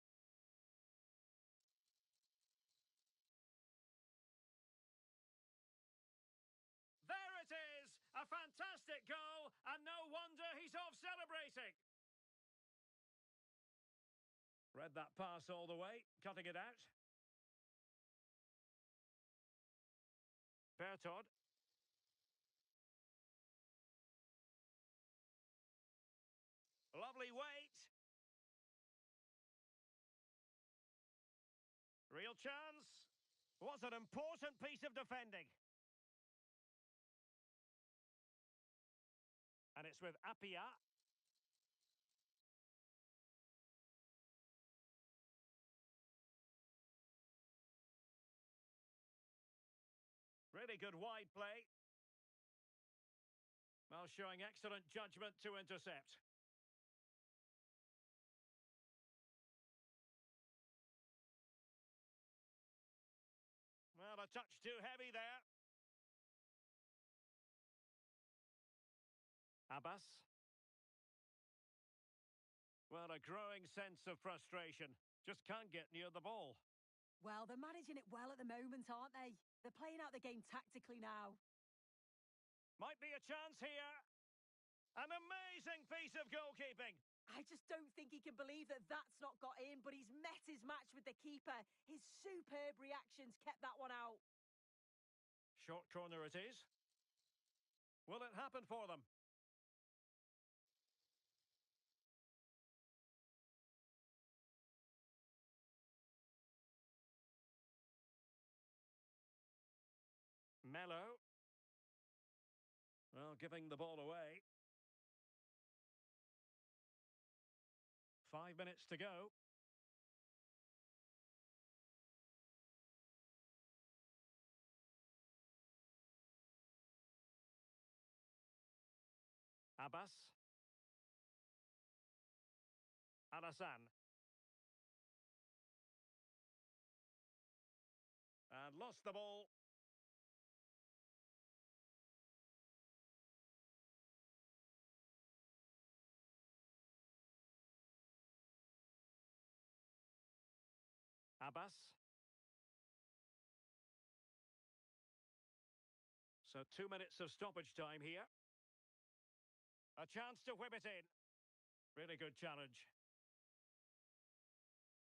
There it is! A fantastic goal, and no wonder he's off celebrating. Read that pass all the way, cutting it out. Bertod. Lovely weight. Real chance. What an important piece of defending. And it's with Apia. Really good wide play. Well, showing excellent judgment to intercept. Well, a touch too heavy there. Abbas. Well, a growing sense of frustration. Just can't get near the ball. Well, they're managing it well at the moment, aren't they? They're playing out the game tactically now. Might be a chance here. An amazing piece of goalkeeping. I just don't think he can believe that that's not got in, but he's met his match with the keeper. His superb reactions kept that one out. Short corner it is. Will it happen for them? Mello. without giving the ball away. 5 minutes to go. Abbas. Alassane. And lost the ball. Abbas. So 2 minutes of stoppage time here. A chance to whip it in. Really good challenge.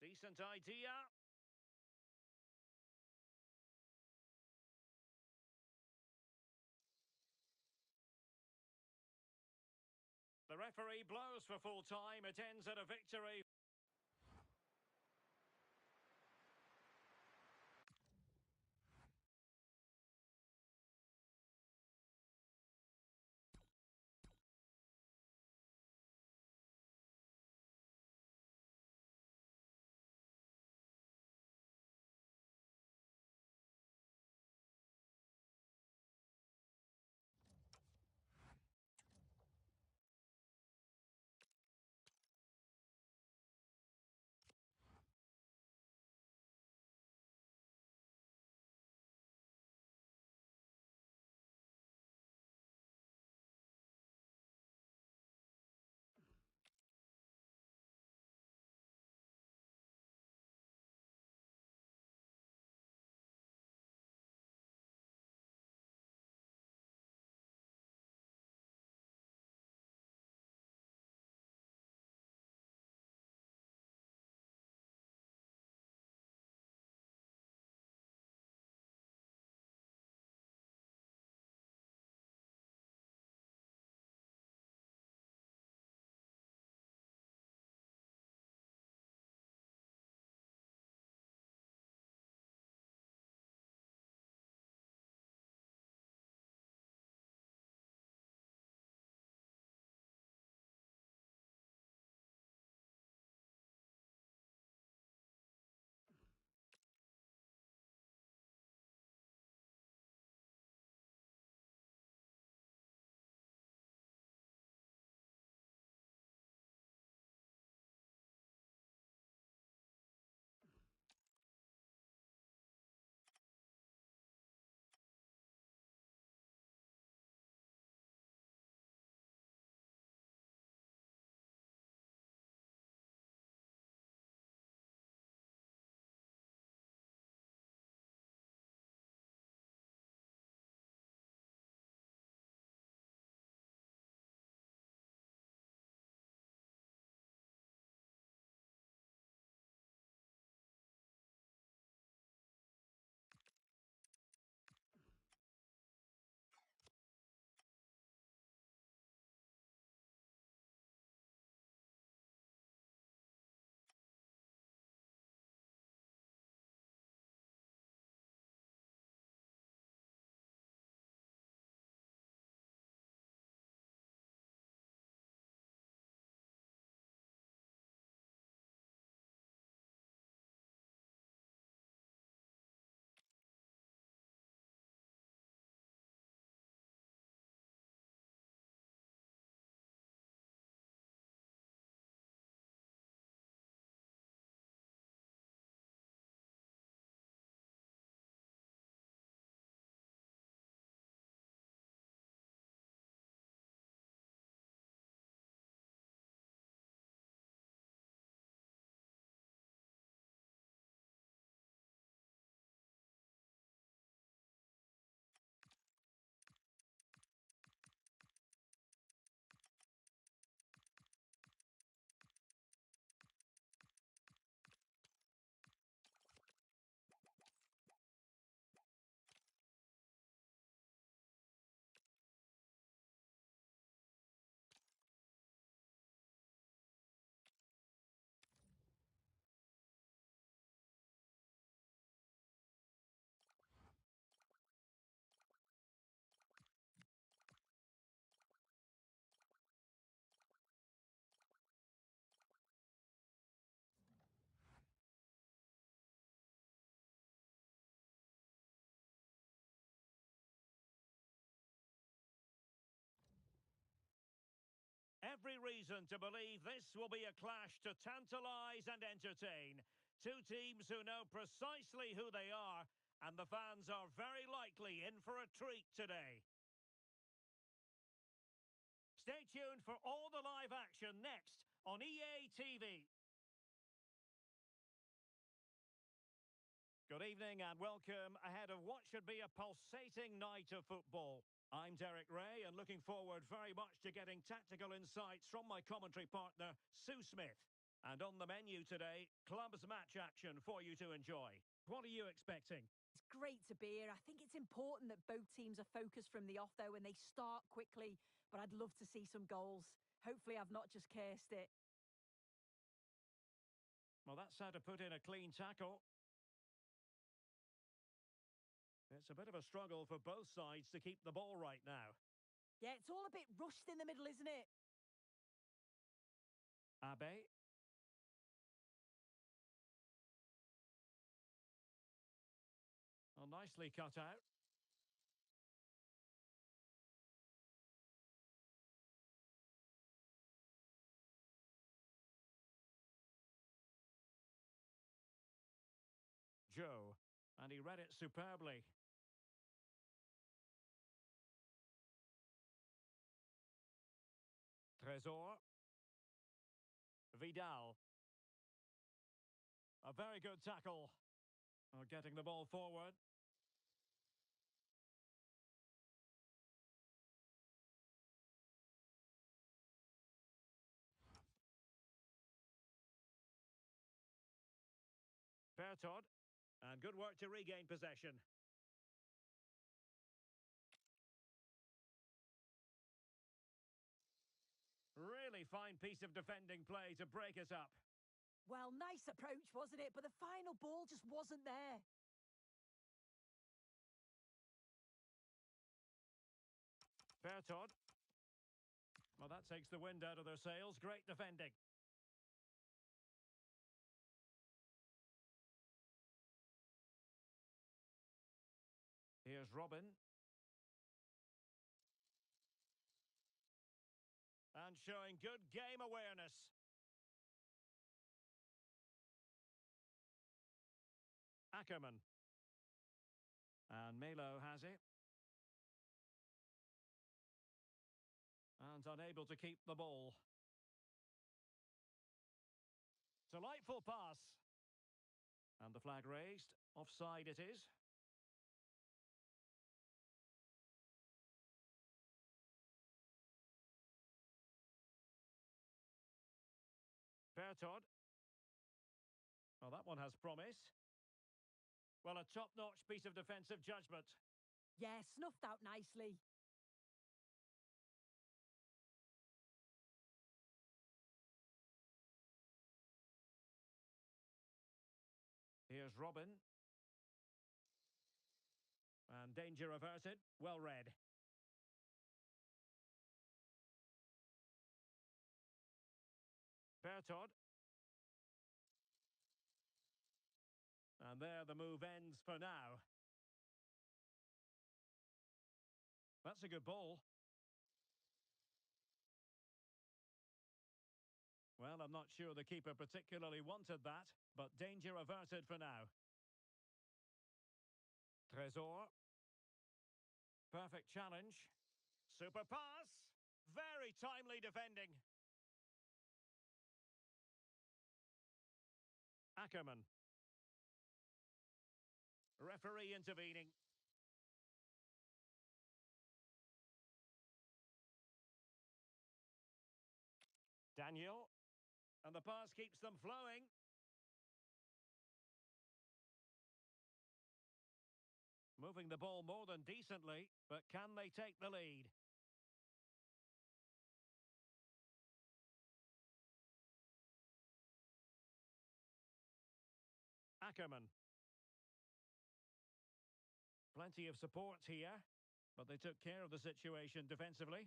Decent idea. The referee blows for full time. It ends at a victory. every reason to believe this will be a clash to tantalise and entertain. Two teams who know precisely who they are, and the fans are very likely in for a treat today. Stay tuned for all the live action next on EA TV. Good evening and welcome ahead of what should be a pulsating night of football. I'm Derek Ray and looking forward very much to getting tactical insights from my commentary partner, Sue Smith. And on the menu today, clubs match action for you to enjoy. What are you expecting? It's great to be here. I think it's important that both teams are focused from the off, though, and they start quickly. But I'd love to see some goals. Hopefully I've not just cursed it. Well, that's how to put in a clean tackle. It's a bit of a struggle for both sides to keep the ball right now. Yeah, it's all a bit rushed in the middle, isn't it? Abe. Well, nicely cut out. Joe, and he read it superbly. Tresor. Vidal. A very good tackle. Getting the ball forward. Bertod. And good work to regain possession. Really fine piece of defending play to break us up. Well, nice approach, wasn't it? But the final ball just wasn't there. Bertod. Well, that takes the wind out of their sails. Great defending. Here's Robin. And showing good game awareness. Ackerman. And Melo has it. And unable to keep the ball. Delightful pass. And the flag raised. Offside it is. Bertod. Well, that one has promise. Well, a top-notch piece of defensive judgment. Yeah, snuffed out nicely. Here's Robin. And danger averted. Well read. Bertod. And there the move ends for now. That's a good ball. Well, I'm not sure the keeper particularly wanted that, but danger averted for now. Tresor. Perfect challenge. Super pass. Very timely defending. Ackerman. Referee intervening. Daniel. And the pass keeps them flowing. Moving the ball more than decently, but can they take the lead? Ackerman. Plenty of support here, but they took care of the situation defensively.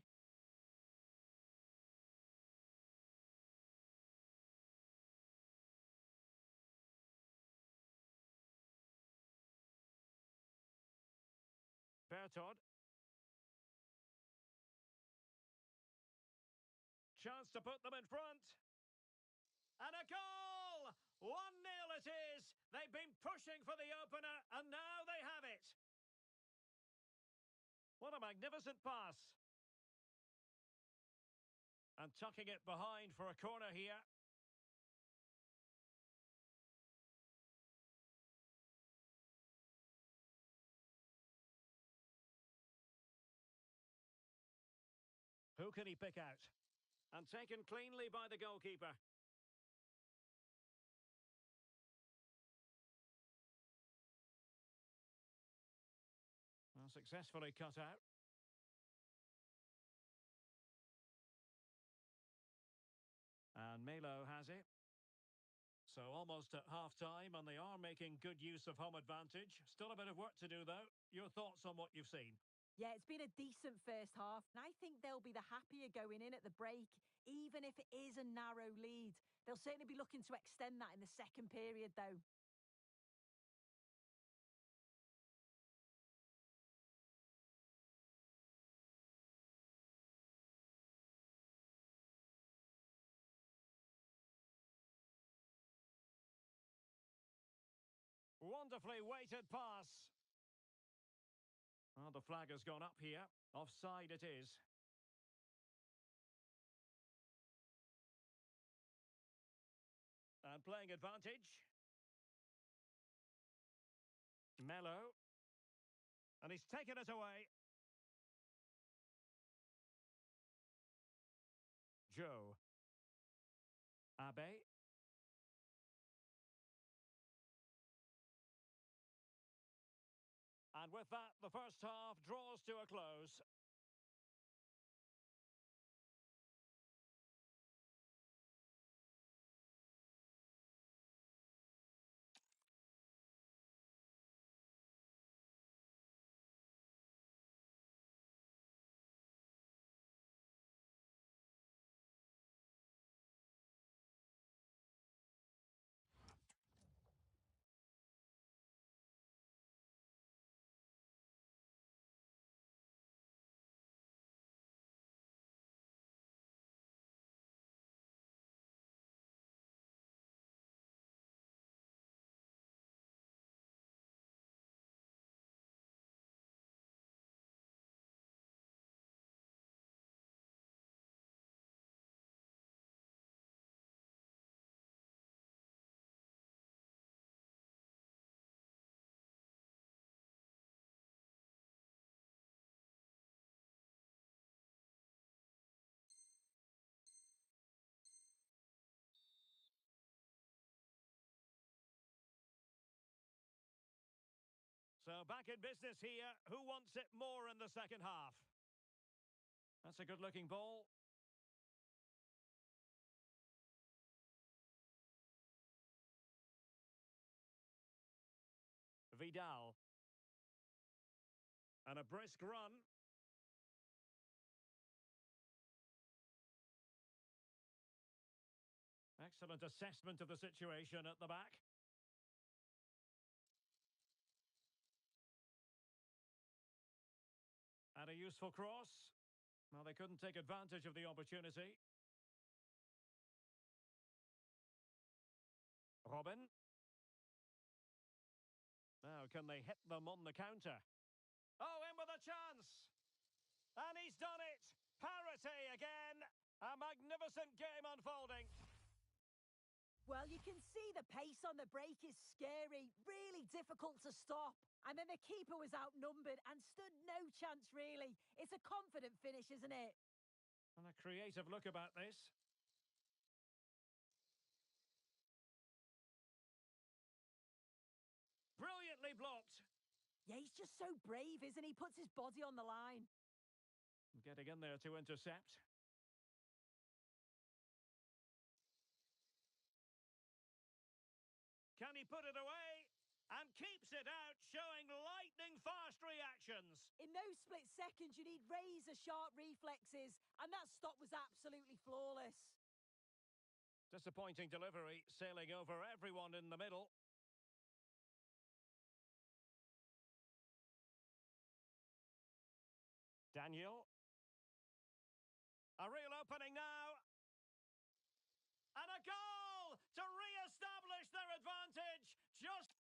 Bertod. chance to put them in front. And a goal! 1-0 it is. They've been pushing for the opener, and now they have it. What a magnificent pass. And tucking it behind for a corner here. Who can he pick out? And taken cleanly by the goalkeeper. Well, successfully cut out. And Melo has it. So almost at half-time, and they are making good use of home advantage. Still a bit of work to do, though. Your thoughts on what you've seen? Yeah, it's been a decent first half, and I think they'll be the happier going in at the break, even if it is a narrow lead. They'll certainly be looking to extend that in the second period, though. Wonderfully weighted pass. Well, the flag has gone up here. Offside it is. And playing advantage. Melo. And he's taken it away. Joe. Abe. And with that, the first half draws to a close. So back in business here. Who wants it more in the second half? That's a good-looking ball. Vidal. And a brisk run. Excellent assessment of the situation at the back. And a useful cross. Well, they couldn't take advantage of the opportunity. Robin. Now, can they hit them on the counter? Oh, in with a chance! And he's done it! Parity again! A magnificent game unfolding. Well, you can see the pace on the break is scary, really difficult to stop. And then the keeper was outnumbered and stood no chance, really. It's a confident finish, isn't it? And a creative look about this. Brilliantly blocked. Yeah, he's just so brave, isn't he? Puts his body on the line. Getting in there to intercept. Can he put it away? And keeps it out, showing lightning-fast reactions. In those split seconds, you need razor-sharp reflexes, and that stop was absolutely flawless. Disappointing delivery, sailing over everyone in the middle. Daniel. A real opening now. a goal to re-establish their advantage. Just...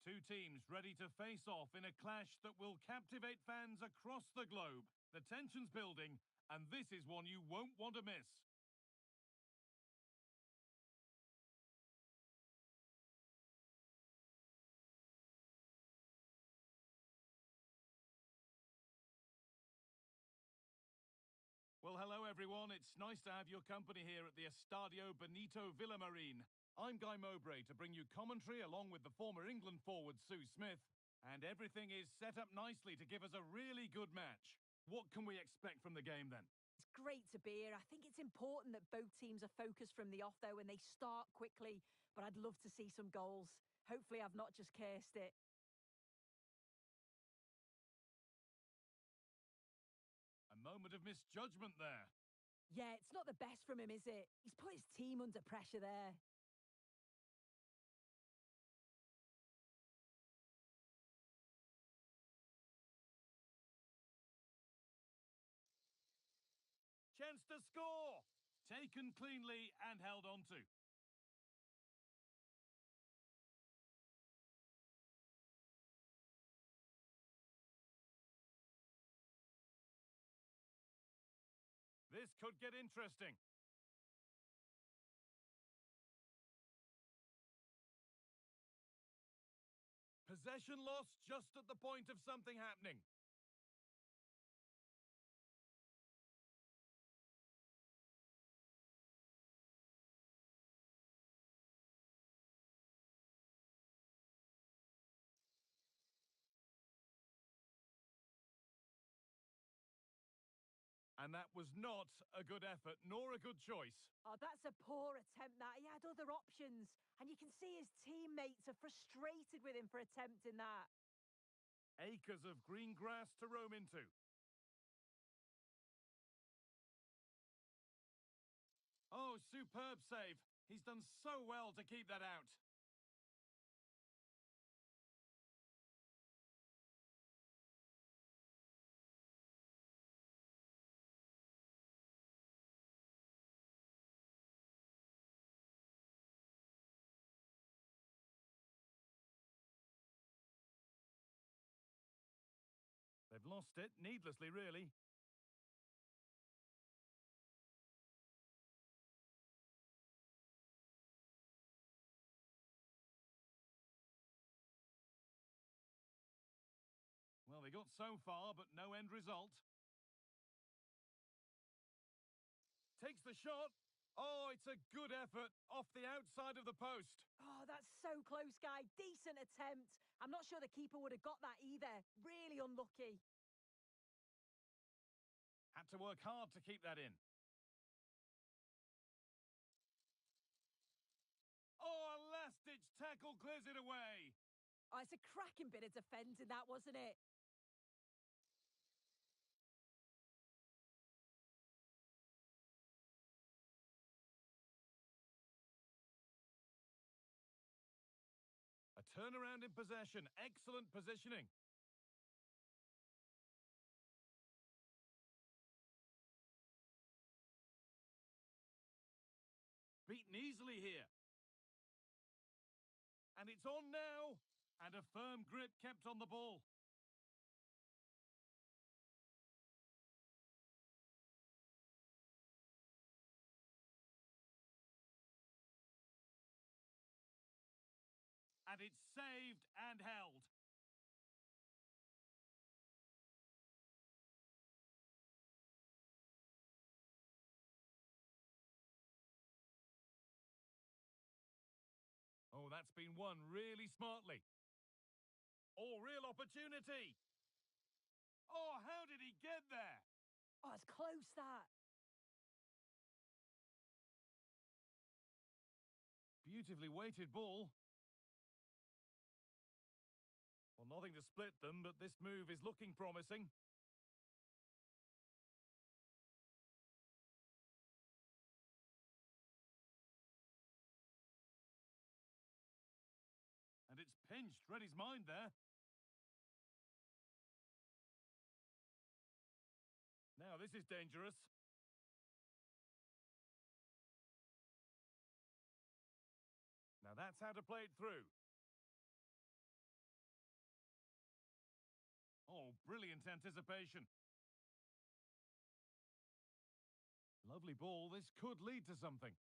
Two teams ready to face off in a clash that will captivate fans across the globe. The tension's building, and this is one you won't want to miss. Well, hello everyone. It's nice to have your company here at the Estadio Benito Villamarín. I'm Guy Mowbray to bring you commentary along with the former England forward Sue Smith. And everything is set up nicely to give us a really good match. What can we expect from the game then? It's great to be here. I think it's important that both teams are focused from the off, though, and they start quickly. But I'd love to see some goals. Hopefully, I've not just cursed it. A moment of misjudgment there. Yeah, it's not the best from him, is it? He's put his team under pressure there. Chance to score! Taken cleanly and held on to. This could get interesting. Possession lost just at the point of something happening. And that was not a good effort, nor a good choice. Oh, that's a poor attempt, that. He had other options. And you can see his teammates are frustrated with him for attempting that. Acres of green grass to roam into. Oh, Oh, superb save. He's done so well to keep that out. They've lost it, needlessly, really. Well, they got so far, but no end result. Takes the shot. Oh, it's a good effort off the outside of the post. Oh, that's so close, Guy. Decent attempt. I'm not sure the keeper would have got that either. Really unlucky. Had to work hard to keep that in. Oh, a last-ditch tackle clears it away. Oh, it's a cracking bit of defending, that, wasn't it? A turnaround in possession. Excellent positioning. Beaten easily here. And it's on now. And a firm grip kept on the ball. And it's saved and held. Oh, that's been won really smartly. Oh, real opportunity. Oh, how did he get there? Oh, it's close, that. Beautifully weighted ball. Well, nothing to split them, but this move is looking promising. And it's pinched. Read his mind there. Now, this is dangerous. Now, that's how to play it through. Oh, brilliant anticipation. Lovely ball. This could lead to something.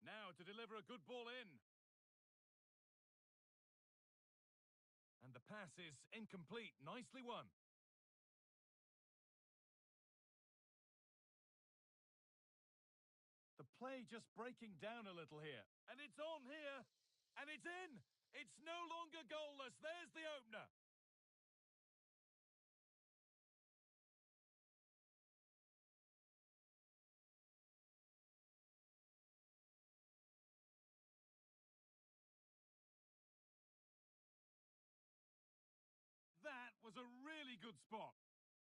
Now to deliver a good ball in. And the pass is incomplete. Nicely won. The play just breaking down a little here. And it's on here. And it's in. It's no longer goalless. There's the opener. That was a really good spot.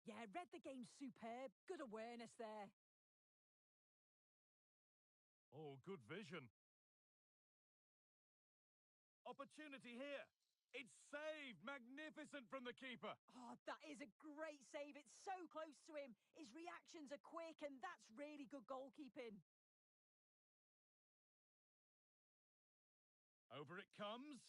Yeah, read the game superb. Good awareness there. Oh, good vision. Opportunity here. It's saved. Magnificent from the keeper. Oh, that is a great save. It's so close to him. His reactions are quick, and that's really good goalkeeping. Over it comes.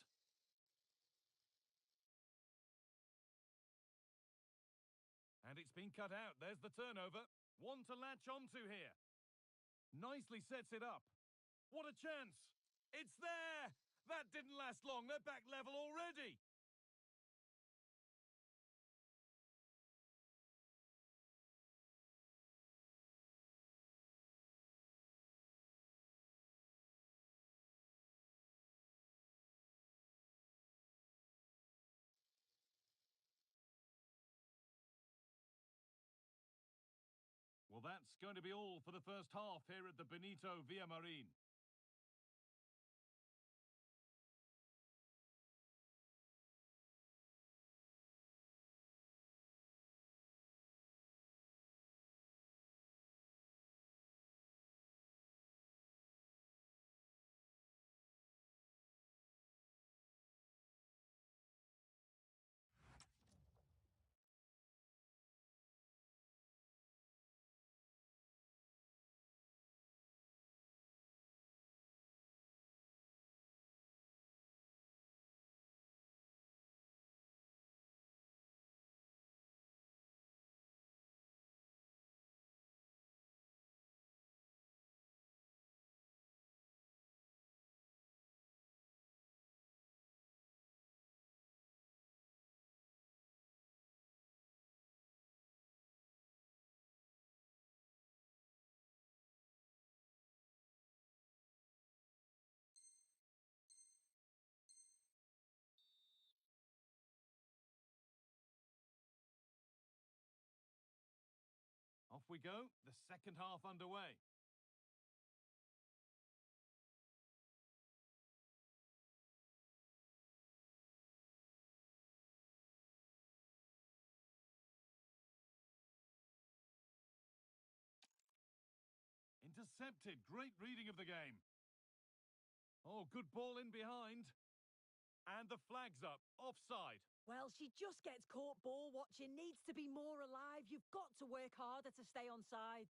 And it's been cut out. There's the turnover. One to latch onto here. Nicely sets it up. What a chance. It's there. That didn't last long. They're back level already. Well, that's going to be all for the first half here at the Benito Villamarín. we go, the second half underway. Intercepted, great reading of the game. Oh, good ball in behind. And the flag's up, offside. Well, she just gets caught ball watching, needs to be more alive. You've got to work harder to stay on side.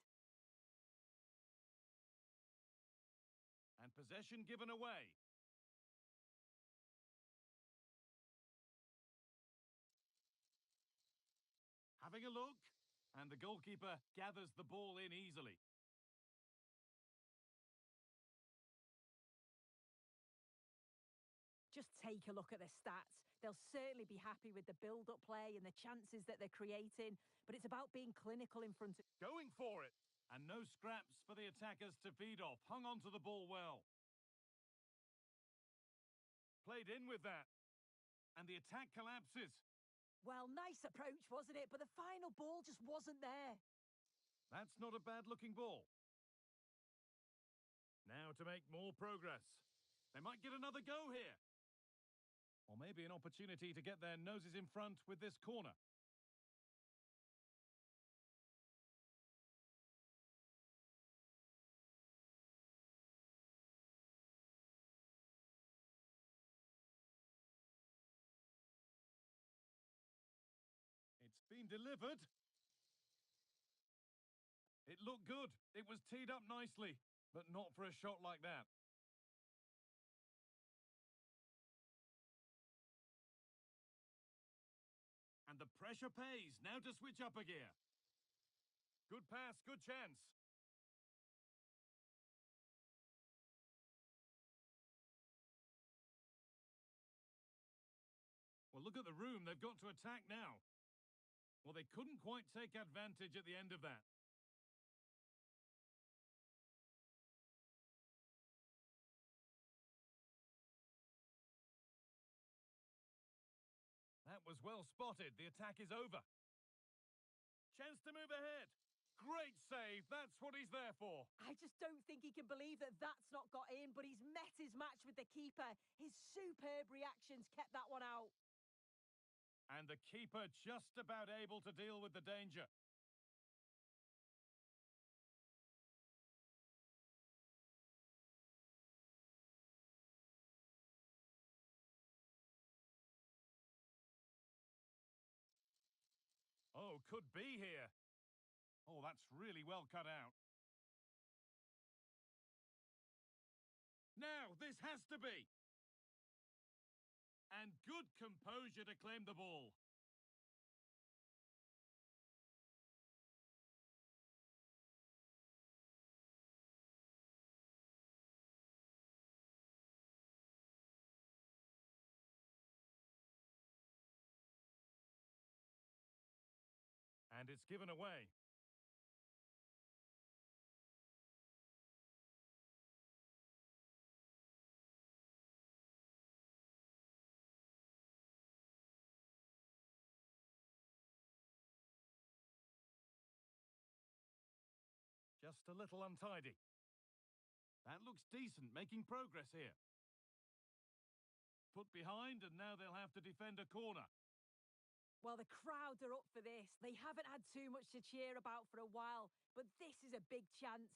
And possession given away. Having a look, and the goalkeeper gathers the ball in easily. Just take a look at the stats. They'll certainly be happy with the build-up play and the chances that they're creating, but it's about being clinical in front of... Going for it. And no scraps for the attackers to feed off. Hung on to the ball well. Played in with that. And the attack collapses. Well, nice approach, wasn't it? But the final ball just wasn't there. That's not a bad-looking ball. Now to make more progress. They might get another go here. Or maybe an opportunity to get their noses in front with this corner. It's been delivered. It looked good. It was teed up nicely, but not for a shot like that. And the pressure pays. Now to switch up a gear. Good pass, good chance. Well, look at the room they've got to attack now. Well, they couldn't quite take advantage at the end of that. That was well spotted. The attack is over. Chance to move ahead. Great save. That's what he's there for. I just don't think he can believe that that's not got in, but he's met his match with the keeper. His superb reactions kept that one out. And the keeper just about able to deal with the danger. Oh, could be here. Oh, that's really well cut out. Now, this has to be. And good composure to claim the ball. And it's given away. Just a little untidy. That looks decent, making progress here. Put behind, and now they'll have to defend a corner. Well, the crowd are up for this. They haven't had too much to cheer about for a while, but this is a big chance.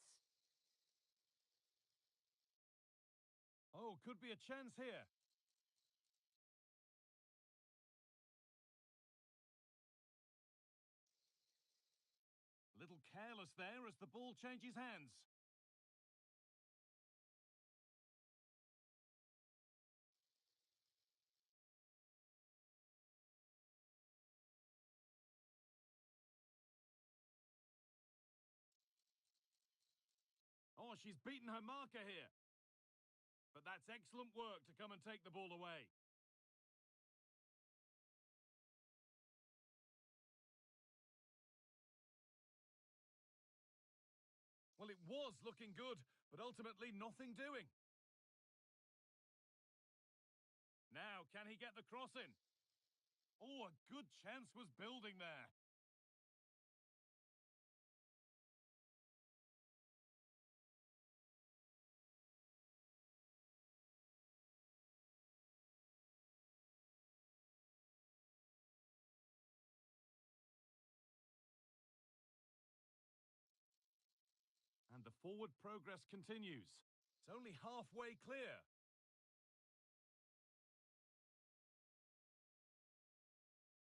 Oh, could be a chance here. A little careless there as the ball changes hands. Oh, she's beaten her marker here. But that's excellent work to come and take the ball away. Well, it was looking good, but ultimately nothing doing. Now, can he get the cross in? Oh, a good chance was building there. forward progress continues. It's only halfway clear.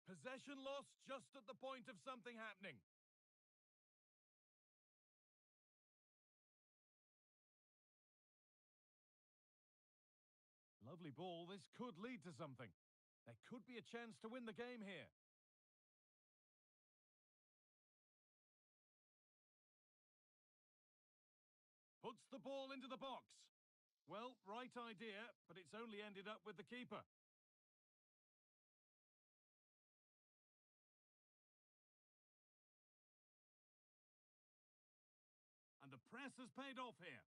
Possession lost just at the point of something happening. Lovely ball. This could lead to something. There could be a chance to win the game here. Puts the ball into the box. Well, right idea, but it's only ended up with the keeper. And the press has paid off here.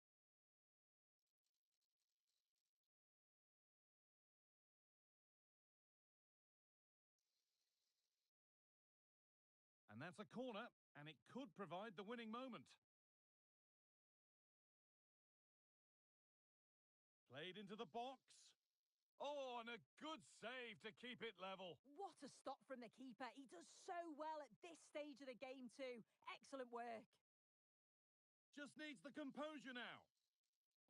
And that's a corner, and it could provide the winning moment. Played into the box. Oh, and a good save to keep it level. What a stop from the keeper. He does so well at this stage of the game too. Excellent work. Just needs the composure now.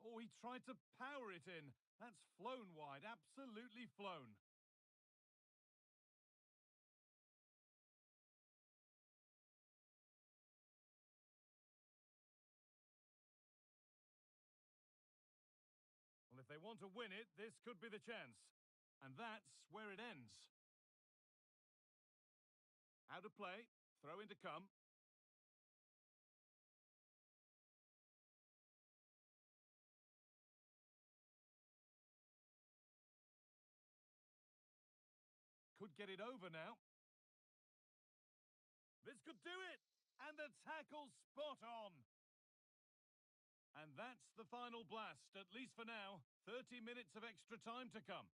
Oh, he tried to power it in. That's flown wide, absolutely flown. Well, if they want to win it, this could be the chance. And that's where it ends. Out of play, throw in to come. Could get it over now. This could do it! And the tackle spot on! And that's the final blast, at least for now. 30 minutes of extra time to come.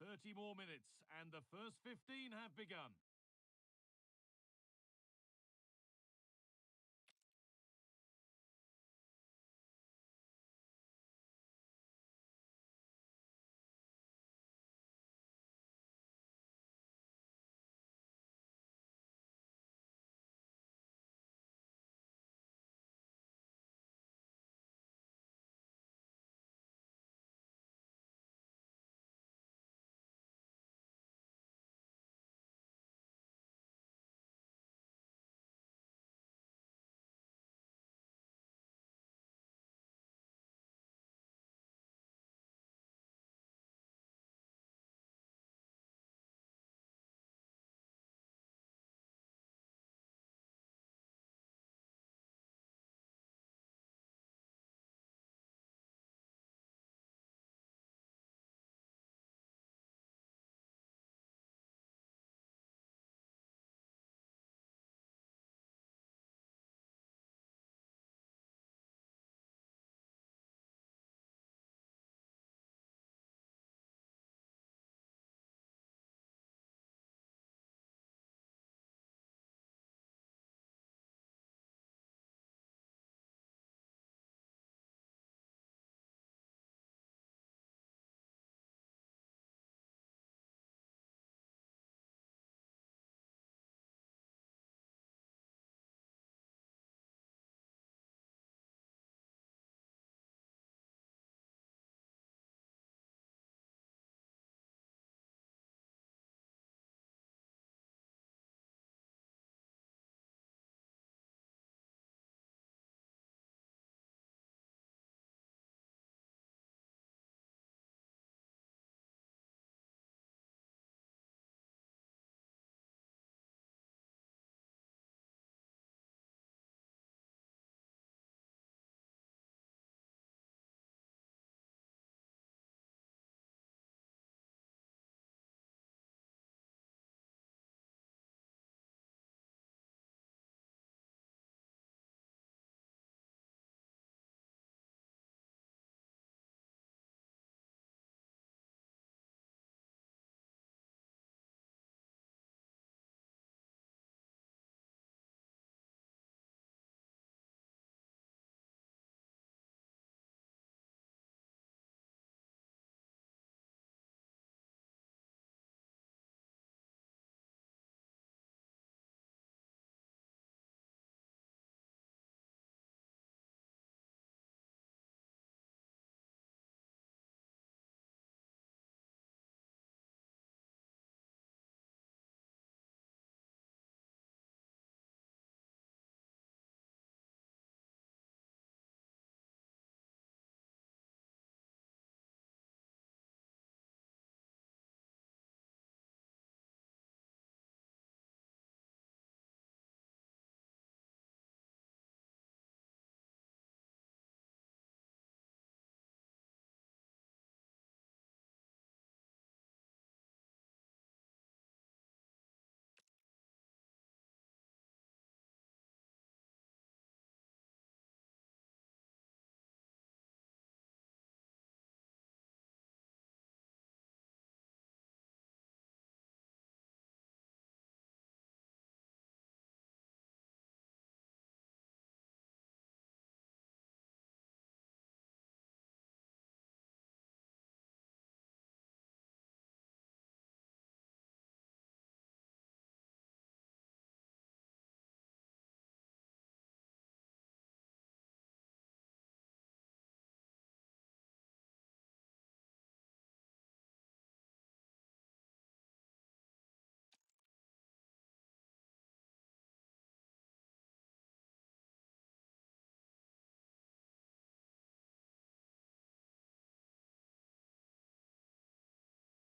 Thirty more minutes, and the first 15 have begun.